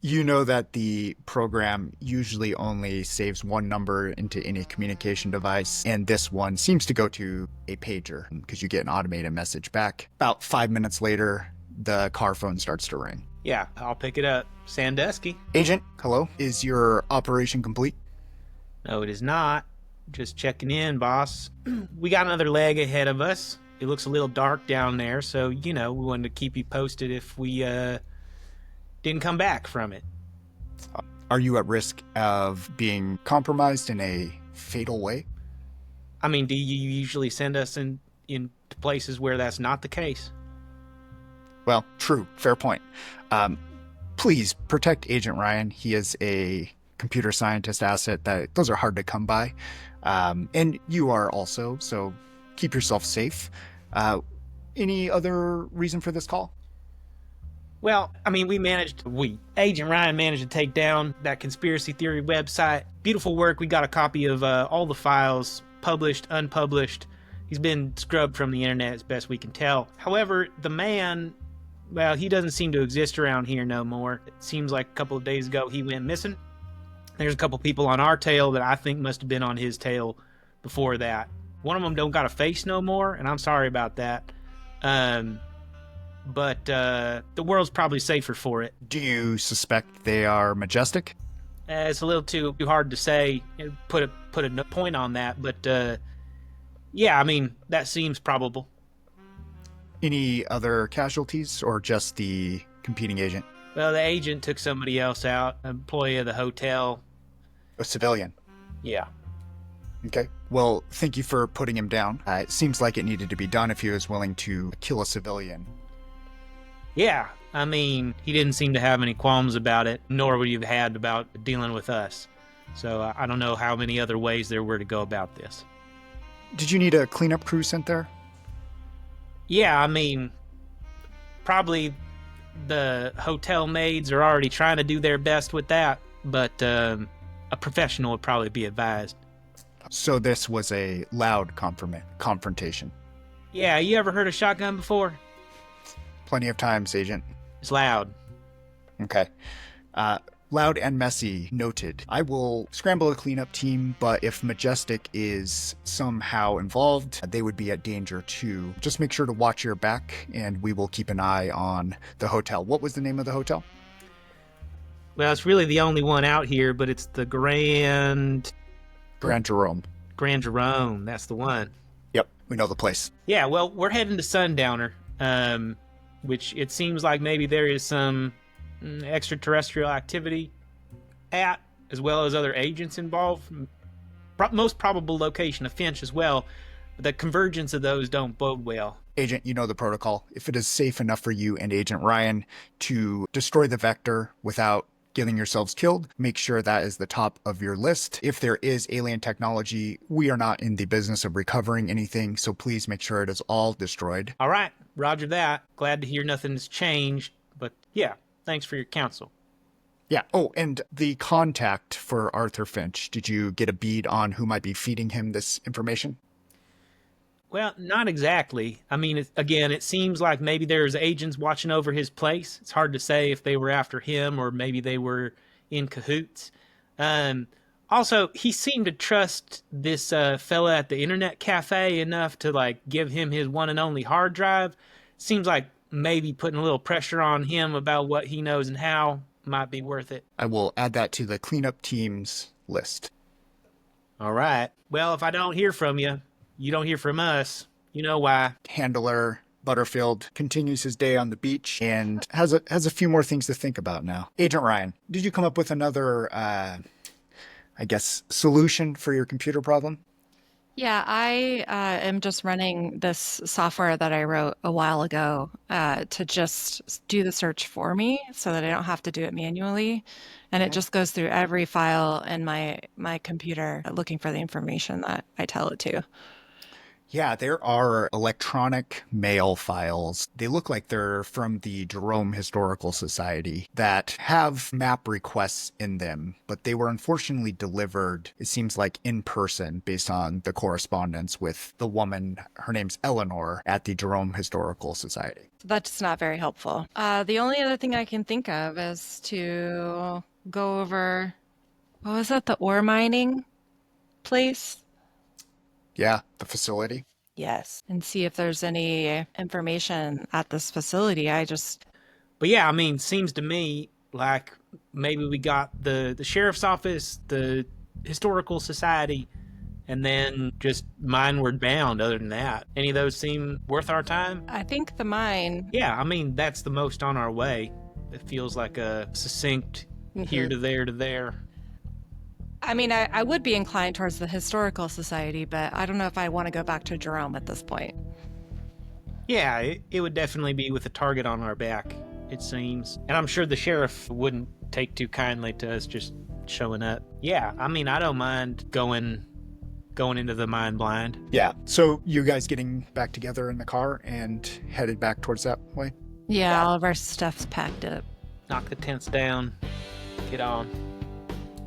You know that the program usually only saves one number into any communication device, and this one seems to go to a pager because you get an automated message back. About 5 minutes later, the car phone starts to ring.
Yeah, I'll pick it up. Sandusky.
Agent, hello. Is your operation complete?
No, it is not. Just checking in, boss. We got another leg ahead of us. It looks a little dark down there, so, we wanted to keep you posted if we didn't come back from it.
Are you at risk of being compromised in a fatal way?
I mean, do you usually send us into places where that's not the case?
Well, true. Fair point. Please protect Agent Ryan. He is a computer scientist asset that those are hard to come by. And you are also, so keep yourself safe. Any other reason for this call?
Well, I mean, Agent Ryan managed to take down that conspiracy theory website. Beautiful work. We got a copy of all the files, published, unpublished. He's been scrubbed from the internet as best we can tell. However, the man, well, he doesn't seem to exist around here no more. It seems like a couple of days ago he went missing. There's a couple people on our tail that I think must have been on his tail before that. One of them don't got a face no more, and I'm sorry about that. But the world's probably safer for it.
Do you suspect they are majestic?
It's a little too hard to say, put a point on that, but yeah, I mean, that seems probable.
Any other casualties or just the competing agent?
Well, the agent took somebody else out, an employee of the hotel.
A civilian?
Yeah.
Okay. Well, thank you for putting him down. It seems like it needed to be done if he was willing to kill a civilian.
Yeah, I mean, he didn't seem to have any qualms about it, nor would he have had about dealing with us. So I don't know how many other ways there were to go about this.
Did you need a cleanup crew sent there?
Yeah, I mean, probably the hotel maids are already trying to do their best with that, but a professional would probably be advised.
So this was a loud confrontation.
Yeah, you ever heard of shotgun before?
Plenty of times, Agent.
It's loud.
Okay. Loud and messy, noted. I will scramble a cleanup team, but if Majestic is somehow involved, they would be at danger too. Just make sure to watch your back, and we will keep an eye on the hotel. What was the name of the hotel?
Well, it's really the only one out here, but it's the Grand
Jerome.
Grand Jerome, that's the one.
Yep, we know the place.
Yeah, well, we're heading to Sundowner, which it seems like maybe there is some extraterrestrial activity at, as well as other agents involved. Most probable location of Finch as well, but the convergence of those don't bode well.
Agent, you know the protocol. If it is safe enough for you and Agent Ryan to destroy the vector without getting yourselves killed, make sure that is the top of your list. If there is alien technology, we are not in the business of recovering anything, so please make sure it is all destroyed.
All right, roger that. Glad to hear nothing's changed, but yeah, thanks for your counsel.
Yeah. Oh, and the contact for Arthur Finch, did you get a bead on who might be feeding him this information?
Well, not exactly. I mean, it seems like maybe there's agents watching over his place. It's hard to say if they were after him or maybe they were in cahoots. Also, he seemed to trust this fella at the internet cafe enough to give him his one and only hard drive. Seems like maybe putting a little pressure on him about what he knows and how might be worth it.
I will add that to the cleanup team's list.
All right. Well, if I don't hear from you, you don't hear from us. You know why.
Handler Butterfield continues his day on the beach and has a few more things to think about now. Agent Ryan, did you come up with another, solution for your computer problem?
Yeah, I am just running this software that I wrote a while ago to just do the search for me so that I don't have to do it manually. And it just goes through every file in my computer looking for the information that I tell it to.
Yeah, there are electronic mail files. They look like they're from the Jerome Historical Society that have map requests in them, but they were unfortunately delivered, it seems like in person, based on the correspondence with the woman, her name's Eleanor, at the Jerome Historical Society.
So that's not very helpful. The only other thing I can think of is to go over, what was that, the ore mining place?
Yeah, the facility.
Yes. And see if there's any information at this facility.
But yeah, I mean, seems to me like maybe we got the sheriff's office, the historical society, and then just Mindward Bound. Other than that, any of those seem worth our time?
I think the mine.
Yeah, I mean, that's the most on our way. It feels like a succinct here to there to there.
I mean, I would be inclined towards the historical society, but I don't know if I want to go back to Jerome at this point.
Yeah, it would definitely be with a target on our back, it seems. And I'm sure the sheriff wouldn't take too kindly to us just showing up. Yeah, I mean, I don't mind going into the mine blind.
Yeah, so you guys getting back together in the car and headed back towards that way?
Yeah, all of our stuff's packed up.
Knock the tents down, get on.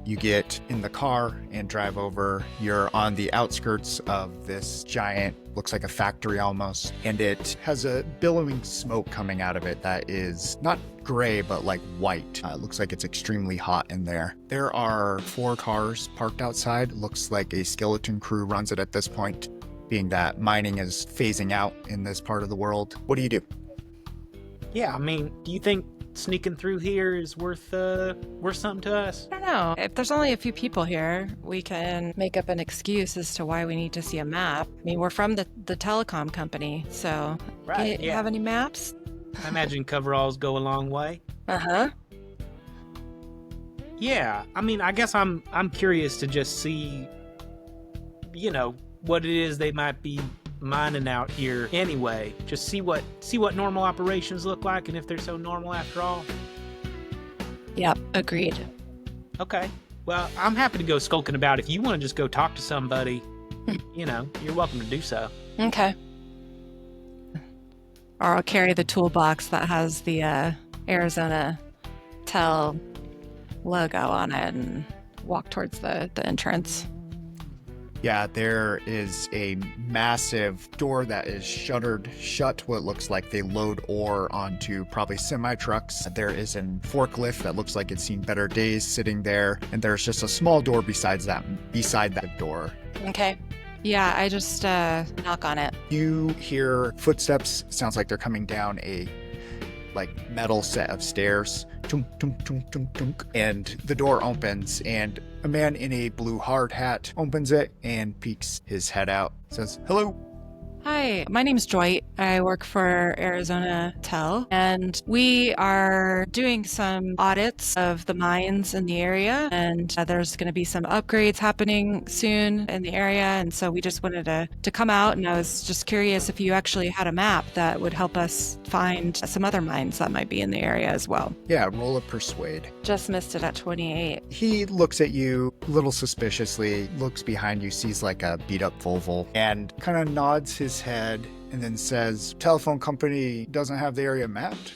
You get in the car and drive over. You're on the outskirts of this giant, looks like a factory almost, and it has a billowing smoke coming out of it that is not gray, but like white. It looks like it's extremely hot in there. There are 4 cars parked outside. Looks like a skeleton crew runs it at this point, being that mining is phasing out in this part of the world. What do you do?
Yeah, I mean, do you think sneaking through here is worth something to us?
I don't know. If there's only a few people here, we can make up an excuse as to why we need to see a map. I mean, we're from the telecom company, so
Right,
you have any maps?
I imagine coveralls go a long way.
Uh-huh.
Yeah, I mean, I guess I'm curious to just see, what it is they might be mining out here anyway. Just see what normal operations look like, and if they're so normal after all.
Yep, agreed.
Okay. Well, I'm happy to go skulking about. If you want to just go talk to somebody, you're welcome to do so.
Okay. Or I'll carry the toolbox that has the Arizona Tel logo on it and walk towards the entrance.
Yeah, there is a massive door that is shuttered shut. What looks like they load ore onto probably semi-trucks. There is a forklift that looks like it's seen better days sitting there. And there's just a small door beside that door.
Okay. Yeah, I just knock on it.
You hear footsteps. Sounds like they're coming down a metal set of stairs. Tunk, tunk, tunk, tunk, tunk. And the door opens, and a man in a blue hard hat opens it and peeks his head out. Says, "Hello."
Hi, my name's Joy. I work for Arizona Tel, and we are doing some audits of the mines in the area, and there's going to be some upgrades happening soon in the area, and so we just wanted to come out, and I was just curious if you actually had a map that would help us find some other mines that might be in the area as well.
Yeah, roll a persuade.
Just missed it at 28.
He looks at you a little suspiciously, looks behind you, sees like a beat up Volvo, and kind of nods his head and then says, "Telephone company doesn't have the area mapped?"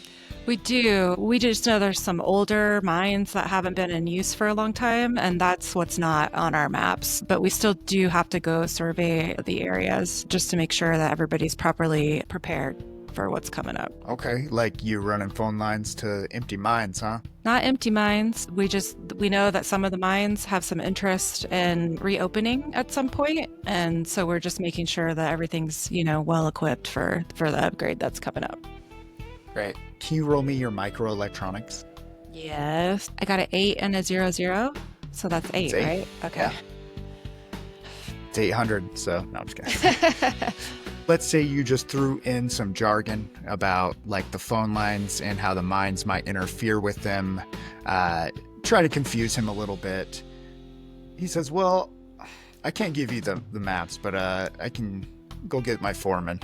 We do. We just know there's some older mines that haven't been in use for a long time, and that's what's not on our maps. But we still do have to go survey the areas just to make sure that everybody's properly prepared for what's coming up.
Okay, like you running phone lines to empty mines, huh?
Not empty mines. We know that some of the mines have some interest in reopening at some point, and so we're just making sure that everything's, well equipped for the upgrade that's coming up.
Great. Can you roll me your microelectronics?
Yes. I got an 8 and a 00, so that's 8,
It's 8.
right? Okay.
Yeah. It's 800, so no, I'm just kidding. Let's say you just threw in some jargon about the phone lines and how the mines might interfere with them. Try to confuse him a little bit. He says, "Well, I can't give you the maps, but I can go get my foreman."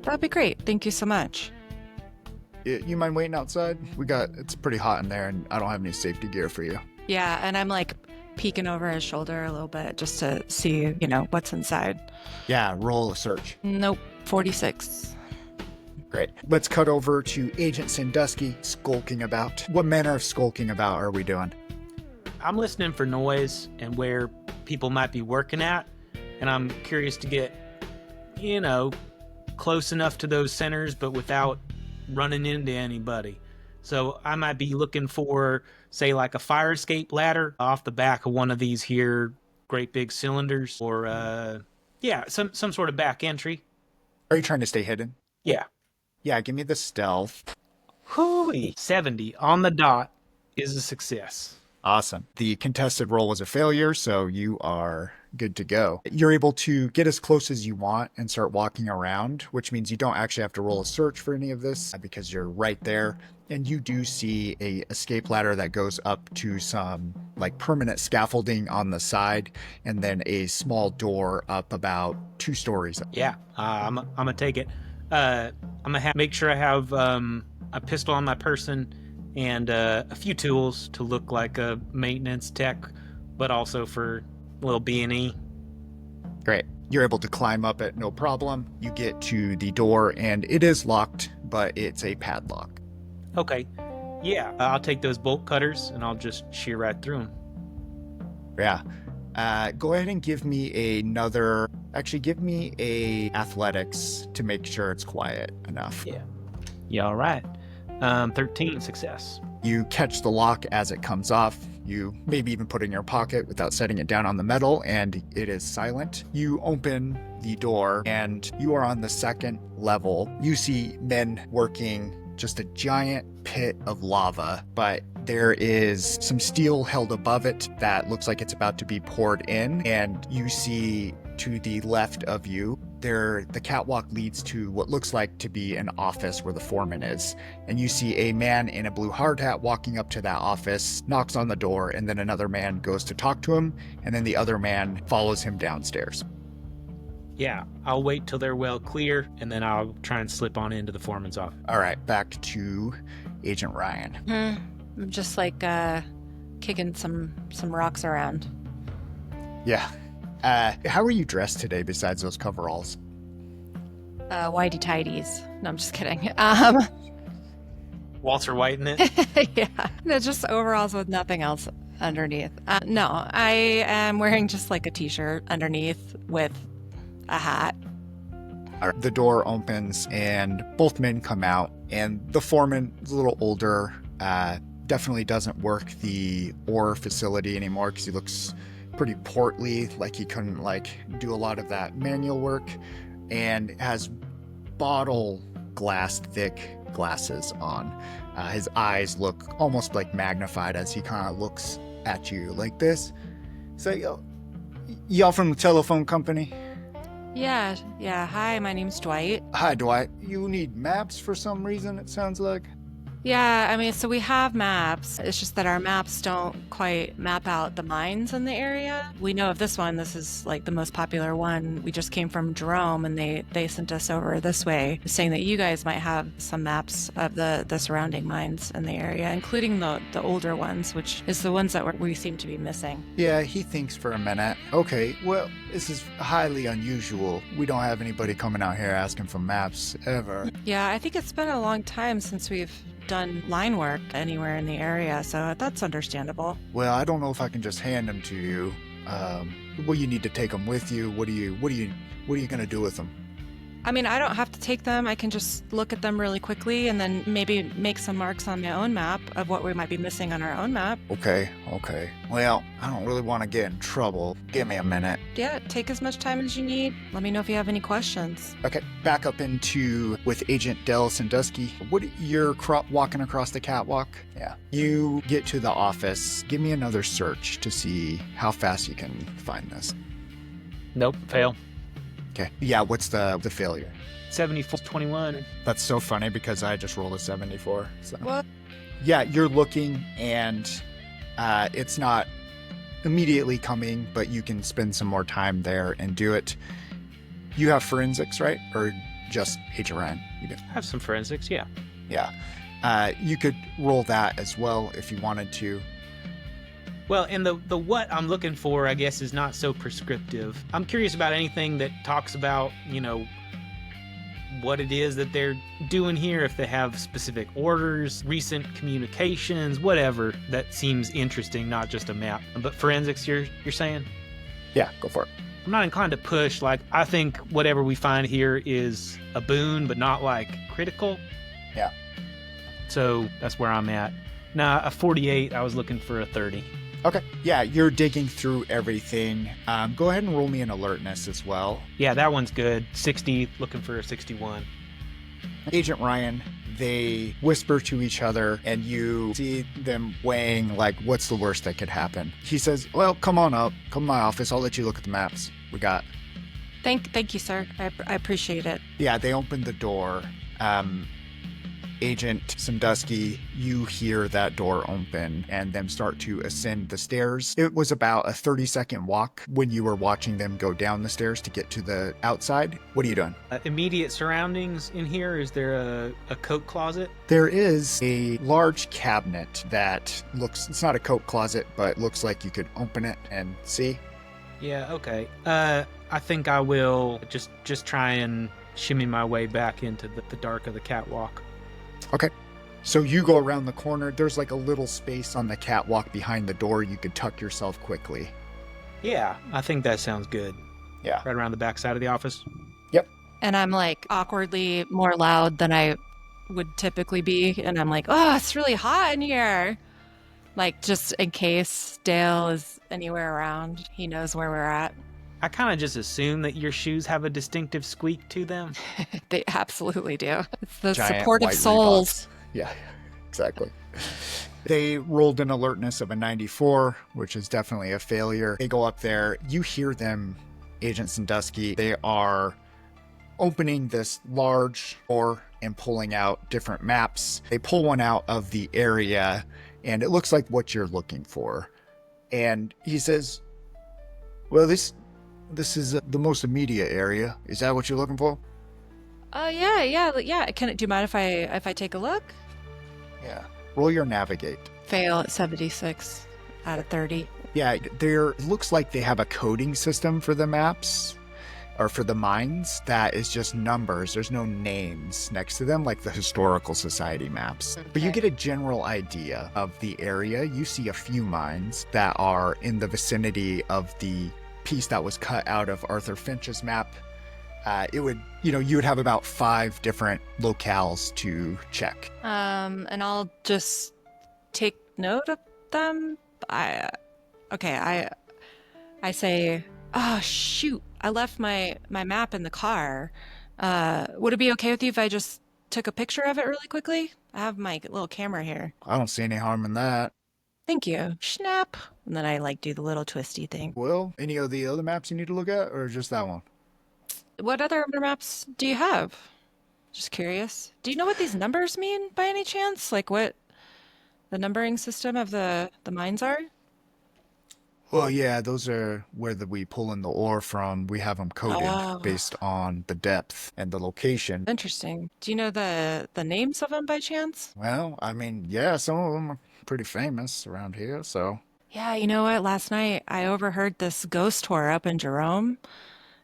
That'd be great. Thank you so much.
You mind waiting outside? It's pretty hot in there, and I don't have any safety gear for you.
Yeah, and I'm peeking over his shoulder a little bit just to see, what's inside.
Yeah, roll a search.
Nope, 46.
Great. Let's cut over to Agent Sandusky skulking about. What manner of skulking about are we doing?
I'm listening for noise and where people might be working at, and I'm curious to get, close enough to those centers, but without running into anybody. So I might be looking for, say, like a fire escape ladder off the back of one of these here great big cylinders, or some sort of back entry.
Are you trying to stay hidden?
Yeah.
Yeah, give me the stealth.
Hooey. 70 on the dot is a success.
Awesome. The contested roll was a failure, so you are good to go. You're able to get as close as you want and start walking around, which means you don't actually have to roll a search for any of this because you're right there. And you do see a escape ladder that goes up to some like permanent scaffolding on the side, and then a small door up about 2 stories.
Yeah, I'm gonna take it. I'm gonna make sure I have a pistol on my person and a few tools to look like a maintenance tech, but also for a little B&E.
Great. You're able to climb up it, no problem. You get to the door, and it is locked, but it's a padlock.
Okay. Yeah, I'll take those bolt cutters and I'll just shear right through them.
Yeah. Go ahead and give me another... Actually, give me a athletics to make sure it's quiet enough.
Yeah, all right. 13 success.
You catch the lock as it comes off. You maybe even put it in your pocket without setting it down on the metal, and it is silent. You open the door, and you are on the 2nd level. You see men working just a giant pit of lava, but there is some steel held above it that looks like it's about to be poured in, and you see to the left of you, the catwalk leads to what looks like to be an office where the foreman is. And you see a man in a blue hard hat walking up to that office, knocks on the door, and then another man goes to talk to him, and then the other man follows him downstairs.
Yeah, I'll wait till they're well clear, and then I'll try and slip on into the foreman's office.
All right, back to Agent Ryan.
I'm just like kicking some rocks around.
Yeah. How are you dressed today besides those coveralls?
Whitey tidies. No, I'm just kidding.
Walter White in it?
Yeah, no, just overalls with nothing else underneath. No, I am wearing just like a t-shirt underneath with a hat.
The door opens and both men come out, and the foreman is a little older, definitely doesn't work the ore facility anymore because he looks pretty portly, like he couldn't do a lot of that manual work, and has bottle glass thick glasses on. His eyes look almost like magnified as he kind of looks at you like this. So, y'all from the telephone company?
Yeah. Hi, my name's Dwight.
Hi, Dwight. You need maps for some reason, it sounds like?
Yeah, I mean, so we have maps. It's just that our maps don't quite map out the mines in the area. We know of this one. This is like the most popular one. We just came from Jerome, and they sent us over this way, saying that you guys might have some maps of the surrounding mines in the area, including the older ones, which is the ones that we seem to be missing.
Yeah, he thinks for a minute. Okay, well, this is highly unusual. We don't have anybody coming out here asking for maps ever.
Yeah, I think it's been a long time since we've done line work anywhere in the area, so that's understandable.
Well, I don't know if I can just hand them to you. Will you need to take them with you? What are you gonna do with them?
I mean, I don't have to take them. I can just look at them really quickly and then maybe make some marks on my own map of what we might be missing on our own map.
Okay. Well, I don't really want to get in trouble. Give me a minute.
Yeah, take as much time as you need. Let me know if you have any questions.
Okay, back up with Agent Del Sandusky. You're walking across the catwalk? Yeah. You get to the office. Give me another search to see how fast you can find this.
Nope, fail.
Okay. Yeah, what's the failure?
74, 21.
That's so funny because I just rolled a 74. So.
What?
Yeah, you're looking and it's not immediately coming, but you can spend some more time there and do it. You have forensics, right? Or just Agent Ryan? You do.
I have some forensics, yeah.
Yeah. You could roll that as well if you wanted to.
Well, and the what I'm looking for, I guess, is not so prescriptive. I'm curious about anything that talks about, what it is that they're doing here, if they have specific orders, recent communications, whatever that seems interesting, not just a map. But forensics, you're saying?
Yeah, go for it.
I'm not inclined to push. Like, I think whatever we find here is a boon, but not like critical.
Yeah.
So that's where I'm at. Nah, a 48. I was looking for a 30.
Okay. Yeah, you're digging through everything. Go ahead and roll me an alertness as well.
Yeah, that one's good. 60, looking for a 61.
Agent Ryan, they whisper to each other, and you see them weighing, like, what's the worst that could happen. He says, well, come on up. Come to my office. I'll let you look at the maps we got.
Thank you, sir. I appreciate it.
Yeah, they open the door. Agent Sandusky, you hear that door open and them start to ascend the stairs. It was about a 30-second walk when you were watching them go down the stairs to get to the outside. What are you doing?
Immediate surroundings in here, is there a coat closet?
There is a large cabinet that looks, it's not a coat closet, but looks like you could open it and see.
Yeah, okay. I think I will just try and shimmy my way back into the dark of the catwalk.
Okay. So you go around the corner. There's like a little space on the catwalk behind the door. You could tuck yourself quickly.
Yeah, I think that sounds good.
Yeah.
Right around the back side of the office.
Yep.
And I'm like awkwardly more loud than I would typically be. And I'm like, oh, it's really hot in here. Like, just in case Dale is anywhere around, he knows where we're at.
I kind of just assume that your shoes have a distinctive squeak to them.
They absolutely do. It's the
Giant
supportive
white
souls.
Reeboks. Yeah, exactly. They rolled an alertness of a 94, which is definitely a failure. They go up there. You hear them, Agent Sandusky. They are opening this large door and pulling out different maps. They pull one out of the area, and it looks like what you're looking for. And he says, well, this is the most immediate area. Is that what you're looking for?
Yeah. Do you mind if I take a look?
Yeah. Roll your navigate.
Fail at 76 out of 30.
Yeah, it looks like they have a coding system for the maps, or for the mines, that is just numbers. There's no names next to them, like the Historical Society maps.
Okay.
But you get a general idea of the area. You see a few mines that are in the vicinity of the piece that was cut out of Arthur Finch's map. You would have about 5 different locales to check.
And I'll just take note of them. I say, oh shoot, I left my map in the car. Would it be okay with you if I just took a picture of it really quickly? I have my little camera here.
I don't see any harm in that.
Thank you. Snap. And then I do the little twisty thing.
Well, any of the other maps you need to look at, or just that one?
What other maps do you have? Just curious. Do you know what these numbers mean by any chance? Like what the numbering system of the mines are?
Well, yeah, those are where we pull in the ore from. We have them coded
Oh.
based on the depth and the location.
Interesting. Do you know the names of them by chance?
Well, I mean, yeah, some of them are pretty famous around here, so.
Yeah, you know what? Last night I overheard this ghost tour up in Jerome,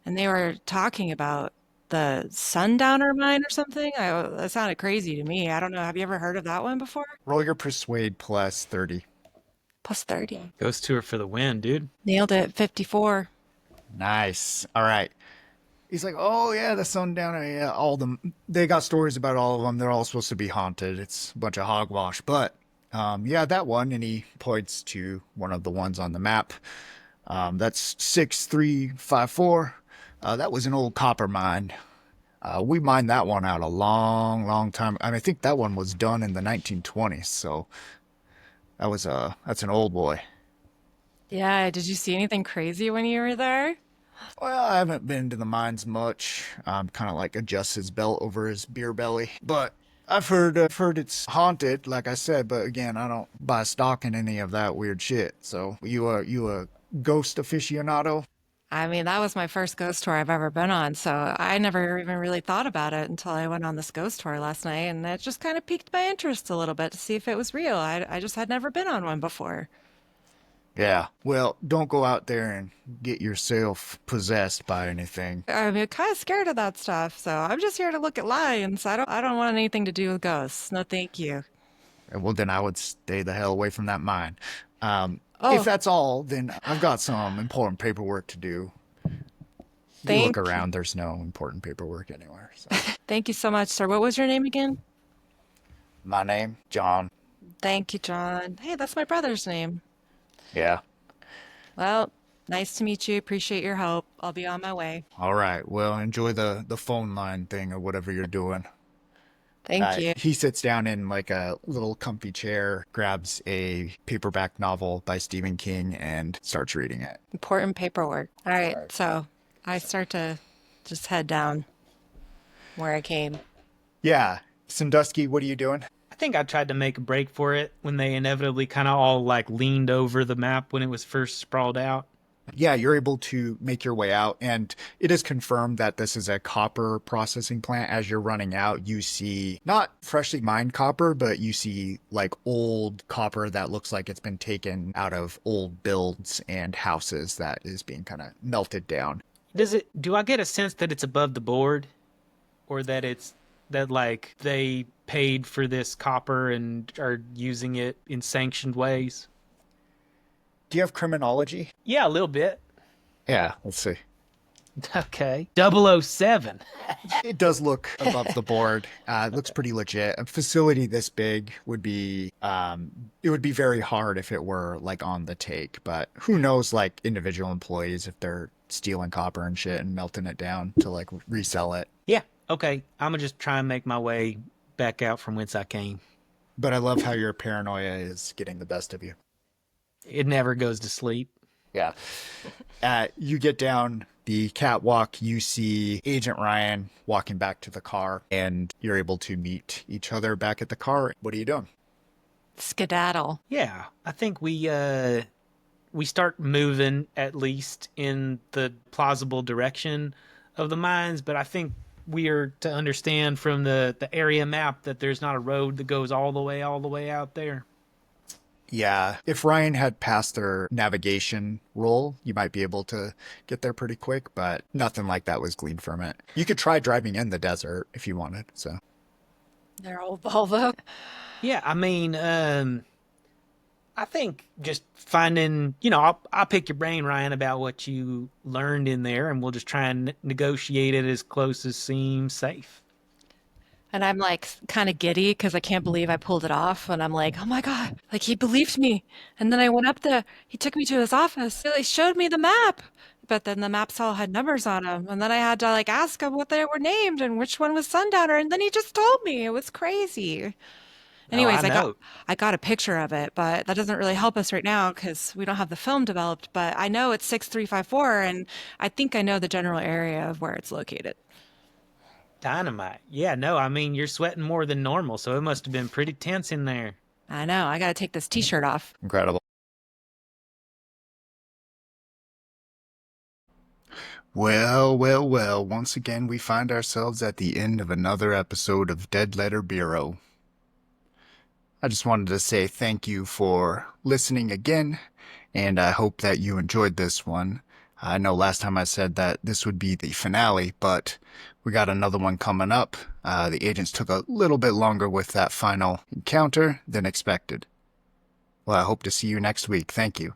and they were talking about the Sundowner mine or something. That sounded crazy to me. I don't know. Have you ever heard of that one before?
Roll your persuade plus 30.
Plus 30.
Ghost tour for the win, dude.
Nailed it. 54.
Nice. All right. He's like, oh, yeah, the Sundowner, yeah, all of them. They got stories about all of them. They're all supposed to be haunted. It's a bunch of hogwash. But, yeah, that one, and he points to one of the ones on the map. That's 6354. That was an old copper mine. We mined that one out a long, long time. I think that one was done in the 1920s, so that's an old boy.
Yeah, did you see anything crazy when you were there?
Well, I haven't been to the mines much. Kind of like adjusts his belt over his beer belly. But I've heard it's haunted, like I said. But again, I don't buy stock in any of that weird shit. So you a ghost aficionado?
I mean, that was my first ghost tour I've ever been on, so I never even really thought about it until I went on this ghost tour last night, and it just kind of piqued my interest a little bit to see if it was real. I just had never been on one before.
Yeah. Well, don't go out there and get yourself possessed by anything.
I'm kind of scared of that stuff, so I'm just here to look at lions. I don't want anything to do with ghosts. No, thank you.
Well, then I would stay the hell away from that mine. If
Oh,
that's all, then I've got some important paperwork to do. You look
thank
around, there's no important paperwork anywhere. So.
thank you so much, sir. What was your name again?
My name, John.
Thank you, John. Hey, that's my brother's name.
Yeah.
Well, nice to meet you. Appreciate your help. I'll be on my way.
All right. Well, enjoy the phone line thing or whatever you're doing.
Thank you.
He sits down in like a little comfy chair, grabs a paperback novel by Stephen King, and starts reading it.
Important paperwork. All right,
All right.
so I start to just head down where I came.
Yeah. Sandusky, what are you doing?
I think I tried to make a break for it when they inevitably kind of all like leaned over the map when it was first sprawled out.
Yeah, you're able to make your way out, and it is confirmed that this is a copper processing plant. As you're running out, you see not freshly mined copper, but you see like old copper that looks like it's been taken out of old builds and houses that is being kind of melted down.
Do I get a sense that it's above the board, or that like they paid for this copper and are using it in sanctioned ways?
Do you have criminology?
Yeah, a little bit.
Yeah, let's see.
Okay. 007.
It does look above the board. It looks pretty legit. A facility this big would be, it would be very hard if it were like on the take, but who knows, like individual employees, if they're stealing copper and shit and melting it down to like resell it.
Yeah, okay. I'm gonna just try and make my way back out from whence I came.
But I love how your paranoia is getting the best of you.
It never goes to sleep.
Yeah. You get down the catwalk, you see Agent Ryan walking back to the car, and you're able to meet each other back at the car. What are you doing?
Skedaddle.
Yeah, I think we start moving at least in the plausible direction of the mines, but I think we are to understand from the area map that there's not a road that goes all the way out there.
Yeah, if Ryan had passed their navigation roll, you might be able to get there pretty quick, but nothing like that was gleaned from it. You could try driving in the desert if you wanted, so.
Their old Volvo.
Yeah, I mean, I think just finding, I'll pick your brain, Ryan, about what you learned in there, and we'll just try and negotiate it as close as seems safe.
And I'm like kind of giddy because I can't believe I pulled it off. And I'm like, oh my God, like he believed me. And then I went up there, he took me to his office. He showed me the map. But then the maps all had numbers on them. And then I had to like ask him what they were named and which one was Sundowner. And then he just told me. It was crazy.
Oh, I
Anyways, I got
know.
I got a picture of it, but that doesn't really help us right now because we don't have the film developed. But I know it's 6354, and I think I know the general area of where it's located.
Dynamite. Yeah, no, I mean, you're sweating more than normal, so it must have been pretty tense in there.
I know. I got to take this t-shirt off.
Incredible. Well, well, well, once again, we find ourselves at the end of another episode of Dead Letter Bureau. I just wanted to say thank you for listening again, and I hope that you enjoyed this one. I know last time I said that this would be the finale, but we got another one coming up. The agents took a little bit longer with that final encounter than expected. Well, I hope to see you next week. Thank you.